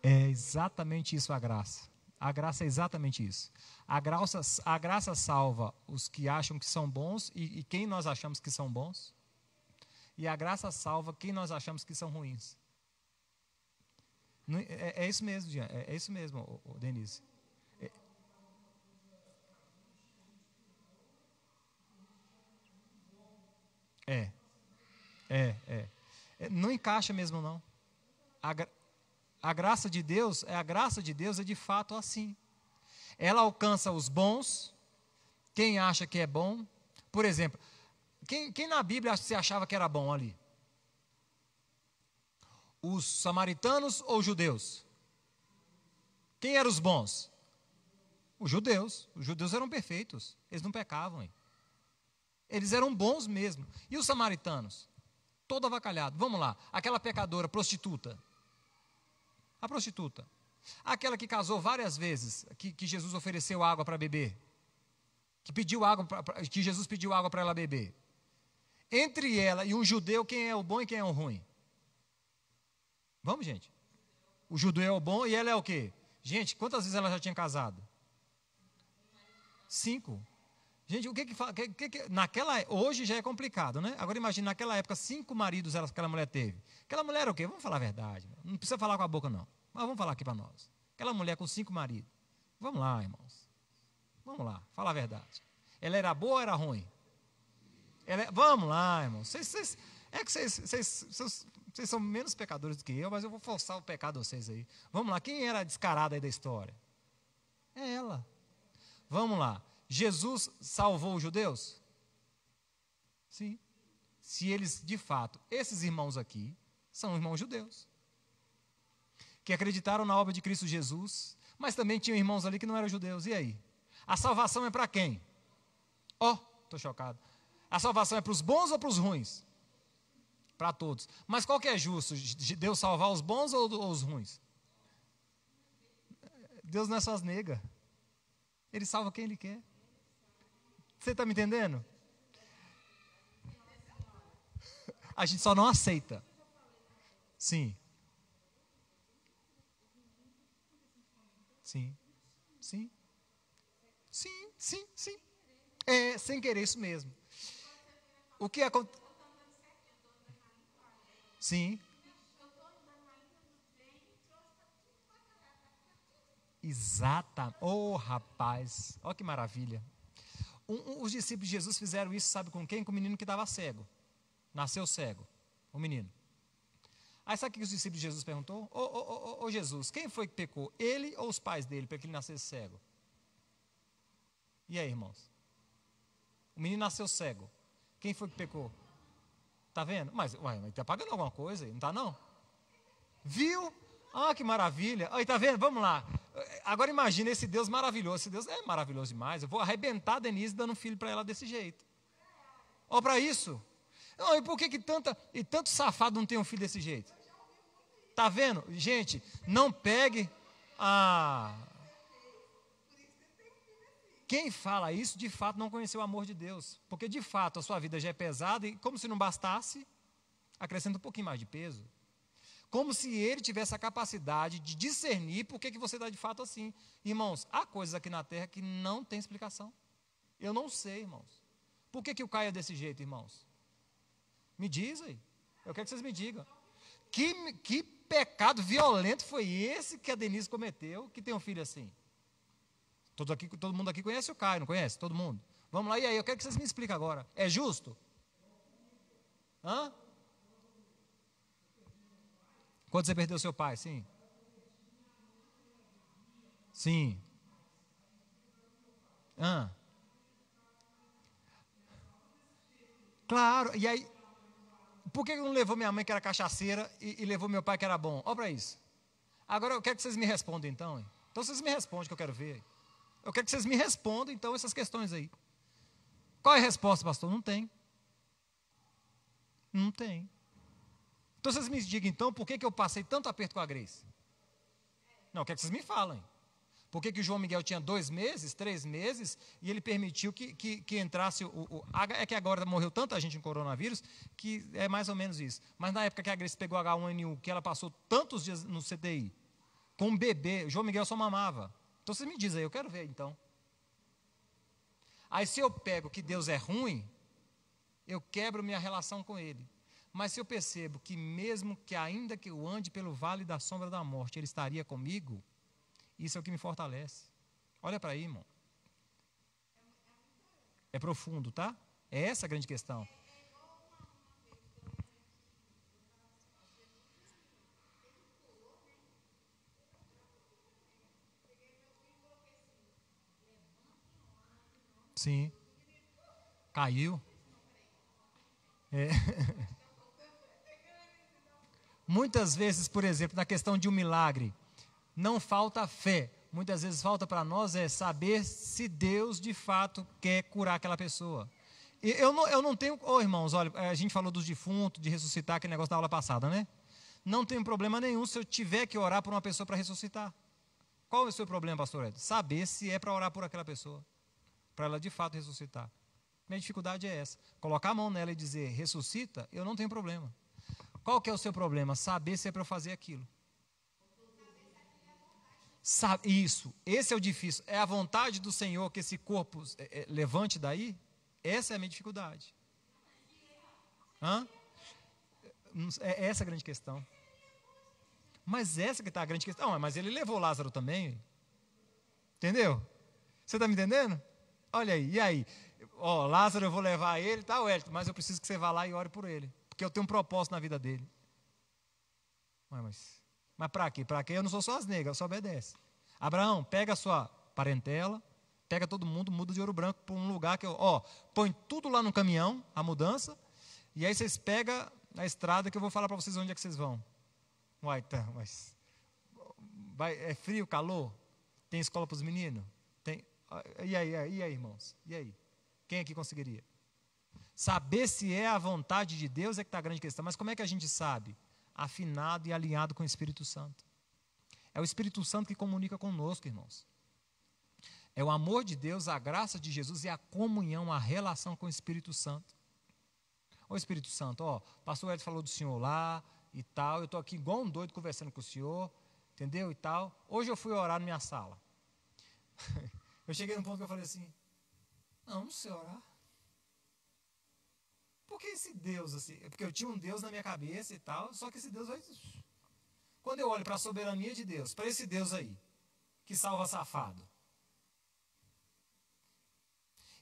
É exatamente isso a graça. A graça é exatamente isso. A graça salva os que acham que são bons e quem nós achamos que são bons. E a graça salva quem nós achamos que são ruins. É isso mesmo, Jean, é isso mesmo, Denise. É, não encaixa mesmo, não. A graça de Deus, a graça de Deus é de fato assim. Ela alcança os bons, quem acha que é bom. Por exemplo, quem na Bíblia você achava que era bom ali? Os samaritanos ou os judeus? Quem eram os bons? Os judeus. Os judeus eram perfeitos, eles não pecavam, hein? Eles eram bons mesmo. E os samaritanos? Todo avacalhado. Vamos lá, aquela pecadora, prostituta. A prostituta. Aquela que casou várias vezes, que Jesus ofereceu água para beber. Que Jesus pediu água para ela beber. Entre ela e um judeu, quem é o bom e quem é o ruim? Vamos, gente. O judeu é o bom e ela é o quê? Gente, quantas vezes ela já tinha casado? 5. Gente, o que fala? Hoje já é complicado, né? Agora imagine, naquela época, 5 maridos aquela mulher teve. Aquela mulher era o quê? Vamos falar a verdade. Não precisa falar com a boca, não. Mas vamos falar aqui para nós. Aquela mulher com 5 maridos. Vamos lá, irmãos. Vamos lá, fala a verdade. Ela era boa ou era ruim? Vamos lá, irmãos. Vocês são menos pecadores do que eu, mas eu vou forçar o pecado de vocês aí. Vamos lá, quem era a descarada aí da história? É ela. Vamos lá. Jesus salvou os judeus? Sim. Se eles, de fato, esses irmãos aqui, são irmãos judeus, que acreditaram na obra de Cristo Jesus, mas também tinham irmãos ali que não eram judeus. E aí? A salvação é para quem? Estou chocado. A salvação é para os bons ou para os ruins? Para todos. Mas qual que é justo? Deus salvar os bons ou os ruins? Deus não é só as negas. Ele salva quem Ele quer. Você está me entendendo? A gente só não aceita. Sim. Sim. Sim. Sim, sim, sim. É, sem querer, isso mesmo. O que acontece? Sim. Exatamente. Rapaz, olha que maravilha. Os discípulos de Jesus fizeram isso, sabe com quem? Com o menino que estava cego. Nasceu cego, o menino. Aí sabe o que os discípulos de Jesus perguntou? Ô Jesus, quem foi que pecou? Ele ou os pais dele, para que ele nascesse cego? E aí, irmãos? O menino nasceu cego. Quem foi que pecou? Está vendo? Mas está pagando alguma coisa aí, não está não? Viu? Que maravilha. Aí, está vendo? Vamos lá. Agora imagina esse Deus maravilhoso. Esse Deus é maravilhoso demais. Eu vou arrebentar a Denise dando um filho para ela desse jeito. Olha para isso. E por que tanto safado não tem um filho desse jeito? Está vendo? Gente, não pegue Quem fala isso, de fato, não conheceu o amor de Deus. Porque, de fato, a sua vida já é pesada e, como se não bastasse, acrescenta um pouquinho mais de peso. Como se ele tivesse a capacidade de discernir por que você está de fato assim. Irmãos, há coisas aqui na terra que não tem explicação. Eu não sei, irmãos. Por que o Caio é desse jeito, irmãos? Me diz aí. Eu quero que vocês me digam. Que pecado violento foi esse que a Denise cometeu, que tem um filho assim? Todo mundo aqui conhece o Caio, não conhece? Todo mundo? Vamos lá, e aí? Eu quero que vocês me expliquem agora. É justo? Quando você perdeu seu pai, sim? Sim. Claro, e aí, por que não levou minha mãe que era cachaceira e levou meu pai que era bom? Olha para isso. Agora eu quero que vocês me respondam então. Então vocês me respondem que eu quero ver. Eu quero que vocês me respondam então essas questões aí. Qual é a resposta, pastor? Não tem. Não tem. Então vocês me digam então por que eu passei tanto aperto com a Grace? Não, eu quero que vocês me falem. Por que o João Miguel tinha 2 meses, 3 meses, e ele permitiu que entrasse É que agora morreu tanta gente em coronavírus, que é mais ou menos isso. Mas na época que a Grace pegou H1N1, que ela passou tantos dias no CTI, com um bebê, o João Miguel só mamava. Então vocês me dizem aí, eu quero ver então. Aí se eu pego que Deus é ruim, eu quebro minha relação com Ele. Mas se eu percebo que mesmo que ainda que eu ande pelo vale da sombra da morte, Ele estaria comigo, isso é o que me fortalece. Olha para aí, irmão. É profundo, tá? É essa a grande questão. Sim. Caiu. É. Muitas vezes, por exemplo, na questão de um milagre, não falta fé. Muitas vezes falta para nós saber se Deus de fato quer curar aquela pessoa. Eu não tenho... irmãos, olha, a gente falou dos defuntos, de ressuscitar, aquele negócio da aula passada, né? Não tem problema nenhum se eu tiver que orar por uma pessoa para ressuscitar. Qual é o seu problema, pastor Ed? Saber se é para orar por aquela pessoa, para ela de fato ressuscitar. Minha dificuldade é essa. Colocar a mão nela e dizer, ressuscita, eu não tenho problema. Qual que é o seu problema? Saber se é para eu fazer aquilo. Isso, esse é o difícil. É a vontade do Senhor que esse corpo levante daí? Essa é a minha dificuldade. É essa a grande questão. Mas essa que está a grande questão. Mas ele levou Lázaro também. Entendeu? Você está me entendendo? Olha aí, e aí? Lázaro eu vou levar ele, tá, Wellington, mas eu preciso que você vá lá e ore por ele. Porque eu tenho um propósito na vida dele. Mas para quê? Para quê? Eu não sou só as negras, eu só obedece. Abraão, pega a sua parentela, pega todo mundo, muda de Ouro Branco para um lugar que põe tudo lá no caminhão, a mudança, e aí vocês pegam a estrada que eu vou falar para vocês onde é que vocês vão. Mas é frio, calor? Tem escola para os meninos? Tem. E aí, irmãos? E aí? Quem aqui conseguiria? Saber se é a vontade de Deus é que está a grande questão. Mas como é que a gente sabe? Afinado e alinhado com o Espírito Santo. É o Espírito Santo que comunica conosco, irmãos. É o amor de Deus, a graça de Jesus e a comunhão, a relação com o Espírito Santo. Ô Espírito Santo, o pastor Ed falou do senhor lá e tal, eu estou aqui igual um doido conversando com o senhor, entendeu? E tal. Hoje eu fui orar na minha sala. Eu cheguei num ponto que eu falei assim, não sei orar. Por que esse Deus assim? Porque eu tinha um Deus na minha cabeça e tal, só que esse Deus vai... Quando eu olho para a soberania de Deus, para esse Deus aí, que salva safado,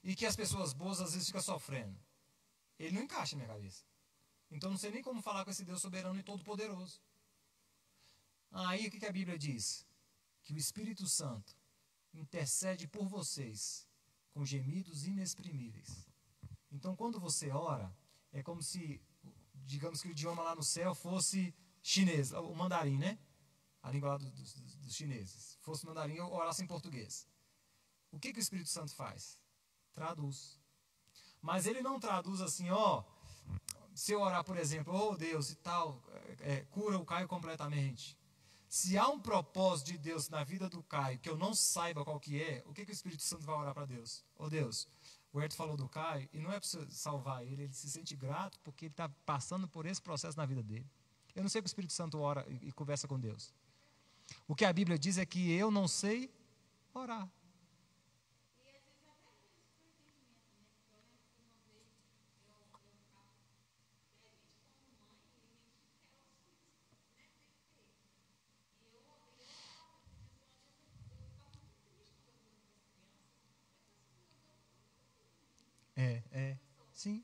e que as pessoas boas às vezes ficam sofrendo, ele não encaixa na minha cabeça. Então não sei nem como falar com esse Deus soberano e todo-poderoso. Aí o que a Bíblia diz? Que o Espírito Santo intercede por vocês com gemidos inexprimíveis. Então quando você ora, é como se, digamos que o idioma lá no céu fosse chinês, o mandarim, né? A língua lá dos chineses. Fosse mandarim, eu orasse em português. O que o Espírito Santo faz? Traduz. Mas ele não traduz assim, se eu orar, por exemplo, Deus e tal, cura o Caio completamente. Se há um propósito de Deus na vida do Caio, que eu não saiba qual que é, o que o Espírito Santo vai orar para Deus? Deus, o Herto falou do Caio, e não é para você salvar ele se sente grato porque ele está passando por esse processo na vida dele. Eu não sei que o Espírito Santo ora e conversa com Deus. O que a Bíblia diz é que eu não sei orar. Sim.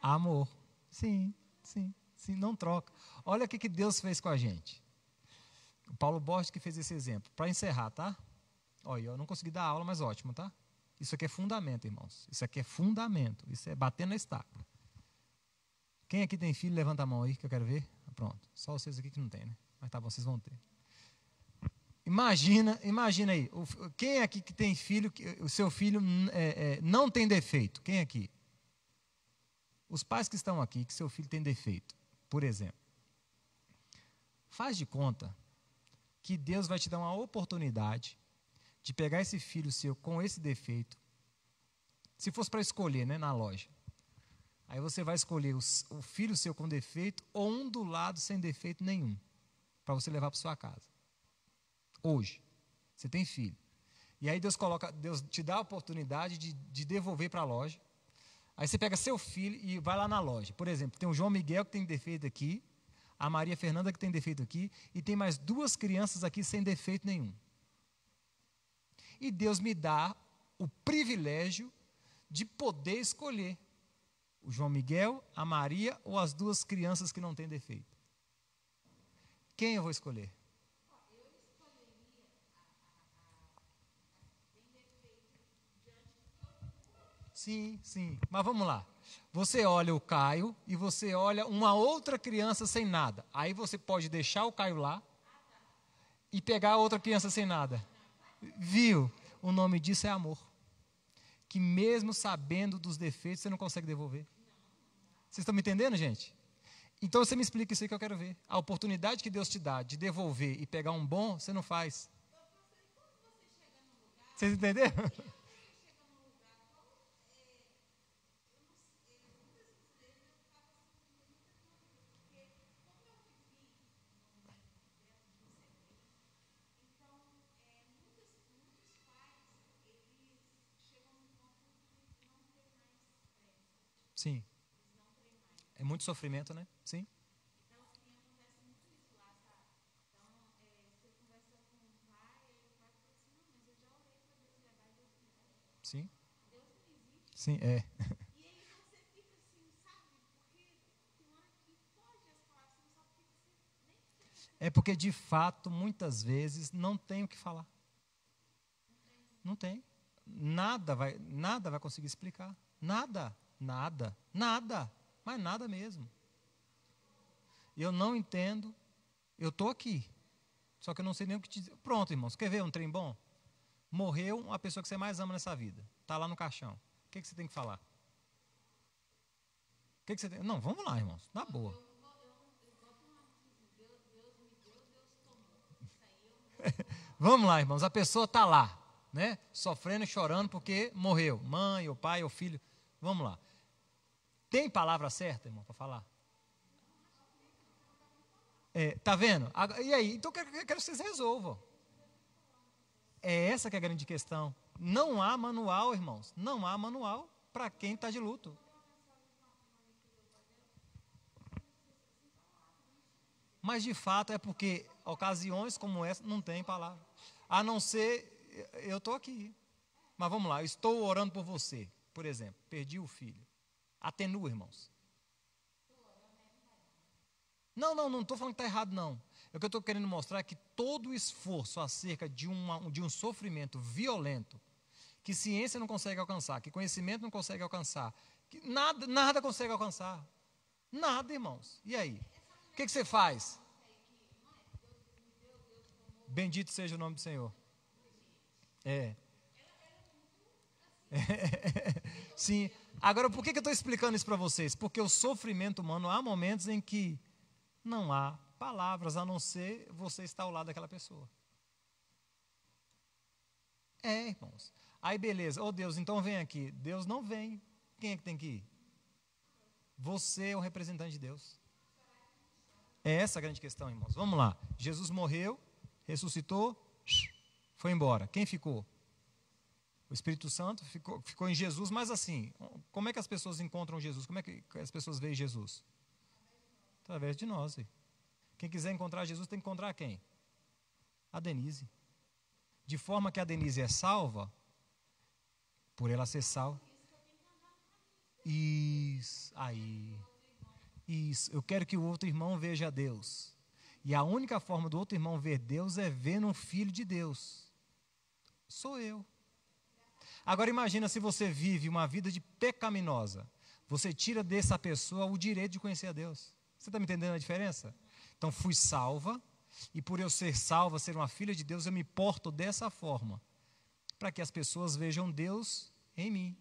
Amor. Sim, não troca. Olha o que Deus fez com a gente. O Paulo Borges que fez esse exemplo. Para encerrar, tá? Olha, eu não consegui dar aula, mas ótimo, tá? Isso aqui é fundamento, irmãos. Isso aqui é fundamento. Isso é batendo na estaca. Quem aqui tem filho, levanta a mão aí, que eu quero ver. Pronto. Só vocês aqui que não tem, né? Mas tá bom, vocês vão ter. Imagina aí. Quem aqui que tem filho, o seu filho não tem defeito? Quem aqui? Os pais que estão aqui, que seu filho tem defeito, por exemplo. Faz de conta que Deus vai te dar uma oportunidade de pegar esse filho seu com esse defeito, se fosse para escolher, né, na loja. Aí você vai escolher o filho seu com defeito ou um do lado sem defeito nenhum, para você levar para sua casa. Hoje, você tem filho. E aí Deus te dá a oportunidade de devolver para a loja. Aí você pega seu filho e vai lá na loja. Por exemplo, tem o João Miguel que tem defeito aqui, a Maria Fernanda que tem defeito aqui, e tem mais 2 crianças aqui sem defeito nenhum. E Deus me dá o privilégio de poder escolher o João Miguel, a Maria ou as 2 crianças que não têm defeito. Quem eu vou escolher? Sim, sim. Mas vamos lá. Você olha o Caio e você olha uma outra criança sem nada. Aí você pode deixar o Caio lá e pegar a outra criança sem nada. Viu? O nome disso é amor. Que mesmo sabendo dos defeitos, você não consegue devolver. Vocês estão me entendendo, gente? Então você me explica isso aí que eu quero ver. A oportunidade que Deus te dá de devolver e pegar um bom, você não faz. Vocês entenderam? Sim. É muito sofrimento, né? Sim. Sim. Sim, é. É porque, de fato, muitas vezes, não tem o que falar. Não tem. Nada vai conseguir explicar. Nada. Mas nada mesmo. Eu não entendo. Eu estou aqui. Só que eu não sei nem o que te dizer. Pronto, irmãos. Quer ver um trem bom? Morreu a pessoa que você mais ama nessa vida. Está lá no caixão. O que você tem que falar? O que você tem? Não, vamos lá, irmãos. Na boa. Vamos lá, irmãos. A pessoa está lá, né? Sofrendo e chorando porque morreu. Mãe, ou pai, ou filho. Vamos lá. Tem palavra certa, irmão, para falar? Tá vendo? E aí? Então eu quero que vocês resolvam. É essa que é a grande questão. Não há manual, irmãos. Não há manual para quem está de luto. Mas de fato é porque ocasiões como essa não tem palavra. A não ser, eu estou aqui. Mas vamos lá, eu estou orando por você, por exemplo. Perdi o filho. Atenua, irmãos. Não estou falando que está errado, não. O que eu estou querendo mostrar é que todo o esforço acerca de um sofrimento violento, que ciência não consegue alcançar, que conhecimento não consegue alcançar, que nada consegue alcançar. Nada, irmãos. E aí? O que você faz? Bendito seja o nome do Senhor. Sim. Agora, por que eu estou explicando isso para vocês? Porque o sofrimento humano, há momentos em que não há palavras, a não ser você estar ao lado daquela pessoa. Irmãos. Aí, beleza. Deus, então vem aqui. Deus não vem. Quem é que tem que ir? Você é o representante de Deus. É essa a grande questão, irmãos. Vamos lá. Jesus morreu, ressuscitou, foi embora. Quem ficou? O Espírito Santo ficou em Jesus, mas assim, como é que as pessoas encontram Jesus? Como é que as pessoas veem Jesus? Através de nós. Quem quiser encontrar Jesus tem que encontrar quem? A Denise. De forma que a Denise é salva, por ela ser salva. Isso, aí. Isso, eu quero que o outro irmão veja Deus. E a única forma do outro irmão ver Deus é ver um filho de Deus. Sou eu. Agora imagina se você vive uma vida de pecaminosa. Você tira dessa pessoa o direito de conhecer a Deus. Você está me entendendo a diferença? Então fui salva, e por eu ser salva, ser uma filha de Deus, eu me porto dessa forma. Para que as pessoas vejam Deus em mim.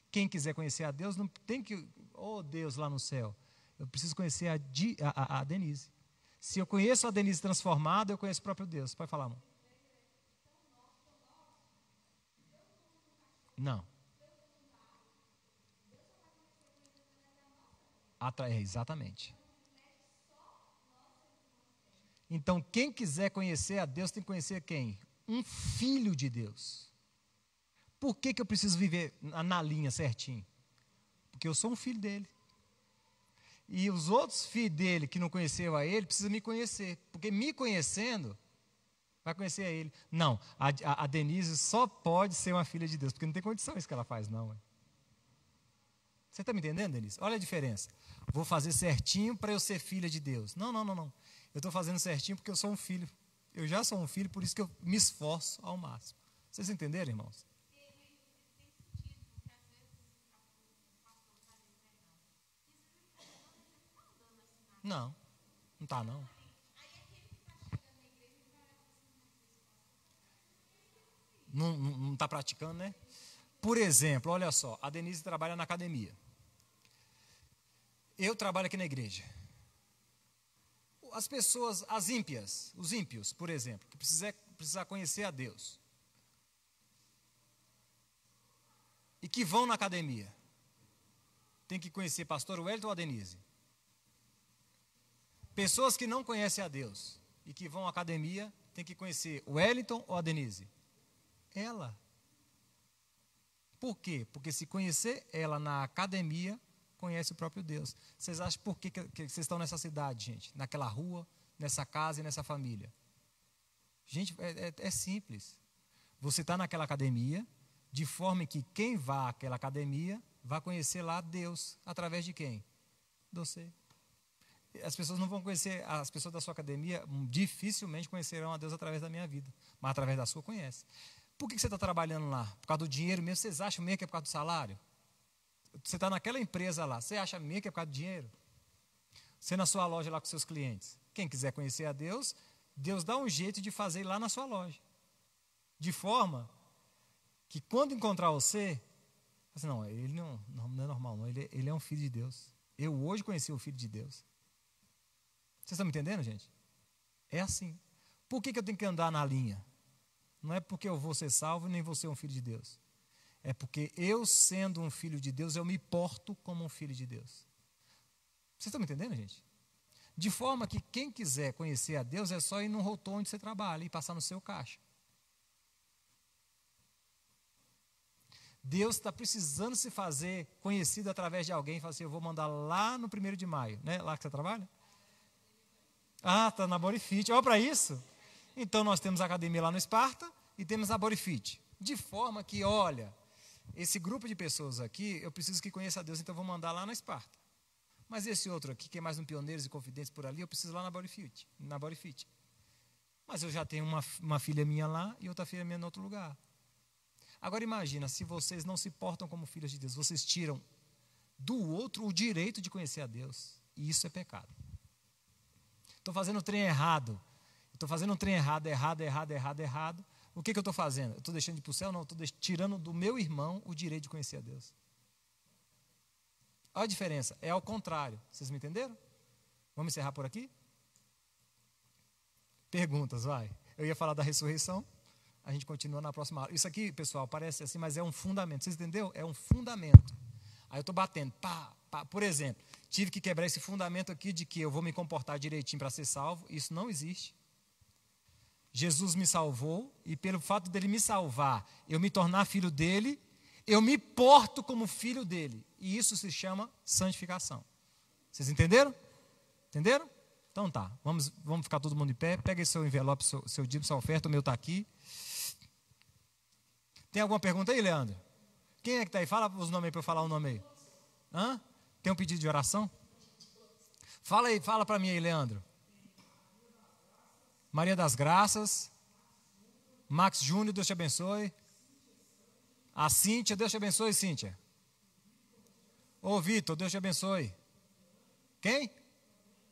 Quem quiser conhecer a Deus, não tem que... Deus lá no céu. Eu preciso conhecer a Denise. Se eu conheço a Denise transformada, eu conheço o próprio Deus. Pode falar, amor. Não. Exatamente. Então, quem quiser conhecer a Deus, tem que conhecer quem? Um filho de Deus. Por que eu preciso viver na linha certinho? Porque eu sou um filho dele. E os outros filhos dele que não conheceram a ele, precisam me conhecer. Porque me conhecendo, vai conhecer a ele. Não, a Denise só pode ser uma filha de Deus, porque não tem condição isso que ela faz, não. Você está me entendendo, Denise? Olha a diferença. Vou fazer certinho para eu ser filha de Deus. Não. Eu estou fazendo certinho porque eu sou um filho. Eu já sou um filho, por isso que eu me esforço ao máximo. Vocês entenderam, irmãos? Não está não. Não está praticando, né? Por exemplo, olha só, a Denise trabalha na academia. Eu trabalho aqui na igreja. As pessoas, as ímpias, os ímpios, por exemplo, que precisar conhecer a Deus e que vão na academia, tem que conhecer pastor Wellington ou a Denise? Pessoas que não conhecem a Deus e que vão à academia, tem que conhecer o Wellington ou a Denise? Ela. Por quê? Porque se conhecer ela na academia, conhece o próprio Deus. Vocês acham por que vocês estão nessa cidade, gente? Naquela rua, nessa casa e nessa família? Gente, é simples. Você está naquela academia, de forma que quem vá àquela academia vai conhecer lá Deus. Através de quem? De você. As pessoas não vão conhecer, as pessoas da sua academia dificilmente conhecerão a Deus através da minha vida, mas através da sua conhece. Por que você está trabalhando lá? Por causa do dinheiro mesmo? Vocês acham mesmo que é por causa do salário? Você está naquela empresa lá, você acha mesmo que é por causa do dinheiro? Você na sua loja lá com seus clientes. Quem quiser conhecer a Deus, Deus dá um jeito de fazer lá na sua loja. De forma que quando encontrar você, assim, não, ele não é normal, não. Ele é um filho de Deus. Eu hoje conheci o filho de Deus. Vocês estão me entendendo, gente? É assim. Por que eu tenho que andar na linha? Não é porque eu vou ser salvo nem vou ser um filho de Deus. É porque eu, sendo um filho de Deus, eu me porto como um filho de Deus. Vocês estão me entendendo, gente? De forma que quem quiser conhecer a Deus é só ir num rotor onde você trabalha e passar no seu caixa. Deus está precisando se fazer conhecido através de alguém. Fala assim, eu vou mandar lá no 1º de maio, né? Lá que você trabalha? Ah, está na Borifit. Olha para isso. Então, nós temos a academia lá no Esparta e temos a Borifit. De forma que, olha, esse grupo de pessoas aqui, eu preciso que conheça a Deus, então eu vou mandar lá na Esparta. Mas esse outro aqui, que é mais um Pioneiros e Confidentes por ali, eu preciso lá na Borifit. Mas eu já tenho uma filha minha lá e outra filha minha em outro lugar. Agora imagina, se vocês não se portam como filhos de Deus, vocês tiram do outro o direito de conhecer a Deus. E isso é pecado. Estou fazendo o trem errado. Estou fazendo um trem errado. O que eu estou fazendo? Eu estou deixando de ir para o céu? Não, estou tirando do meu irmão o direito de conhecer a Deus. Olha a diferença, é ao contrário. Vocês me entenderam? Vamos encerrar por aqui? Perguntas, vai. Eu ia falar da ressurreição, a gente continua na próxima aula. Isso aqui, pessoal, parece assim, mas é um fundamento. Vocês entenderam? É um fundamento. Aí eu estou batendo, pá. Por exemplo, tive que quebrar esse fundamento aqui de que eu vou me comportar direitinho para ser salvo. Isso não existe. Jesus me salvou e pelo fato dele me salvar, eu me tornar filho dele, eu me porto como filho dele. E isso se chama santificação. Vocês entenderam? Entenderam? Então tá, vamos ficar todo mundo de pé. Pega esse seu envelope, seu dízimo, sua oferta, o meu está aqui. Tem alguma pergunta aí, Leandro? Quem é que está aí? Fala os nomes aí para eu falar o nome aí. Hã? Tem um pedido de oração? Fala aí, fala para mim aí, Leandro. Maria das Graças, Max Júnior, Deus te abençoe. A Cíntia, Deus te abençoe, Cíntia. Ô Vitor, Deus te abençoe. Quem?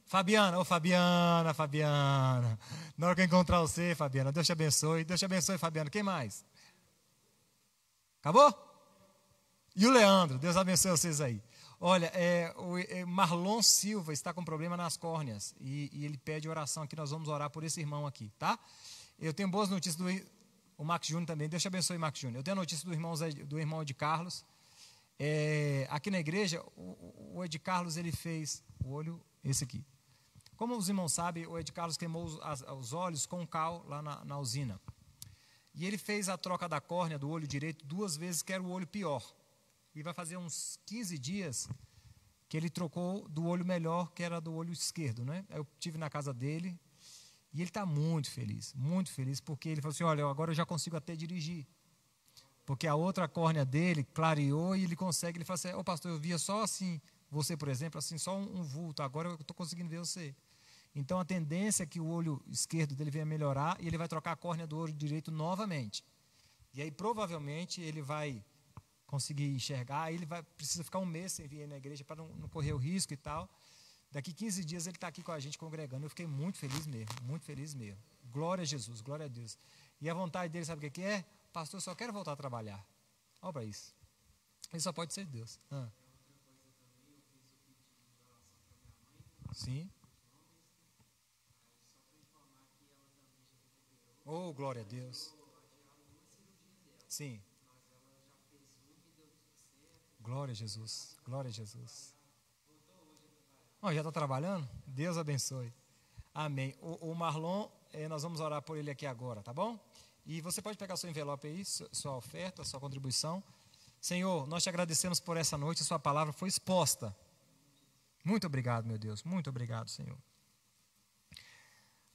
Fabiana, Fabiana. Na hora que eu encontrar você, Fabiana, Deus te abençoe, Fabiana. Quem mais? Acabou? E o Leandro, Deus abençoe vocês aí. Olha, o Marlon Silva está com problema nas córneas e ele pede oração aqui, nós vamos orar por esse irmão aqui, tá? Eu tenho boas notícias o Max Júnior também, Deus te abençoe, Max Júnior. Eu tenho a notícia do irmão de Carlos, aqui na igreja, o Ed Carlos, ele fez o olho, esse aqui. Como os irmãos sabem, o Ed Carlos queimou os olhos com cal lá na usina. E ele fez a troca da córnea do olho direito 2 vezes, que era o olho pior. E vai fazer uns 15 dias que ele trocou do olho melhor, que era do olho esquerdo, né? Eu estive na casa dele e ele está muito feliz, porque ele falou assim, olha, agora eu já consigo até dirigir. Porque a outra córnea dele clareou e ele consegue, ele fala assim, pastor, eu via só assim, você, por exemplo, assim, só um vulto, agora eu estou conseguindo ver você. Então, a tendência é que o olho esquerdo dele venha melhorar e ele vai trocar a córnea do olho direito novamente. E aí, provavelmente, ele vai conseguir enxergar, ele precisa ficar 1 mês sem vir na igreja para não correr o risco e tal. Daqui 15 dias ele está aqui com a gente congregando. Eu fiquei muito feliz mesmo. Glória a Jesus, glória a Deus. E a vontade dele, sabe o que é? Pastor, eu só quero voltar a trabalhar. Olha para isso. Isso só pode ser Deus. Sim. Oh, glória a Deus. Sim. Glória a Jesus. Glória a Jesus. Já está trabalhando? Deus abençoe. Amém. O Marlon, nós vamos orar por ele aqui agora, tá bom? E você pode pegar seu envelope aí, sua oferta, sua contribuição. Senhor, nós te agradecemos por essa noite, a sua palavra foi exposta. Muito obrigado, meu Deus. Muito obrigado, Senhor.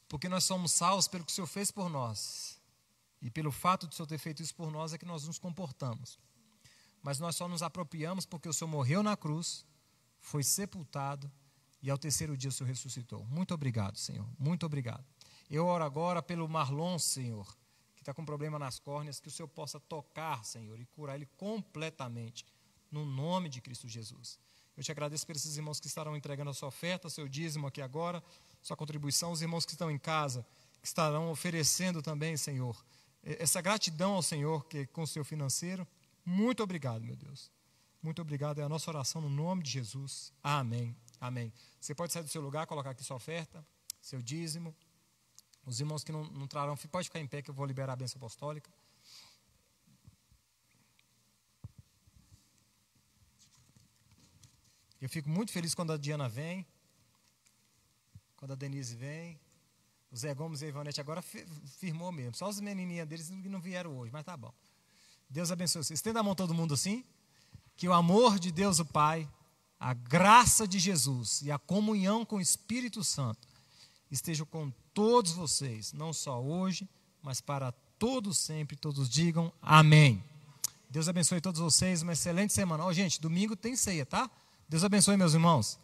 Porque nós somos salvos pelo que o Senhor fez por nós. E pelo fato de o Senhor ter feito isso por nós é que nós nos comportamos. Mas nós só nos apropriamos porque o Senhor morreu na cruz, foi sepultado e ao 3º dia o Senhor ressuscitou. Muito obrigado, Senhor. Muito obrigado. Eu oro agora pelo Marlon, Senhor, que está com problema nas córneas, que o Senhor possa tocar, Senhor, e curar ele completamente, no nome de Cristo Jesus. Eu te agradeço por esses irmãos que estarão entregando a sua oferta, seu dízimo aqui agora, sua contribuição, os irmãos que estão em casa, que estarão oferecendo também, Senhor, essa gratidão ao Senhor que com o seu financeiro. Muito obrigado, meu Deus. Muito obrigado, é a nossa oração no nome de Jesus. Amém. Amém. Você pode sair do seu lugar, colocar aqui sua oferta, seu dízimo. Os irmãos que não trarão, pode ficar em pé que eu vou liberar a bênção apostólica. Eu fico muito feliz quando a Diana vem, quando a Denise vem. O Zé Gomes e a Ivonete agora firmou mesmo. Só os menininhos deles que não vieram hoje, mas tá bom. Deus abençoe vocês. Estenda a mão todo mundo assim. Que o amor de Deus o Pai, a graça de Jesus e a comunhão com o Espírito Santo estejam com todos vocês, não só hoje, mas para todos sempre. Todos digam amém. Deus abençoe todos vocês. Uma excelente semana. Gente, domingo tem ceia, tá? Deus abençoe, meus irmãos.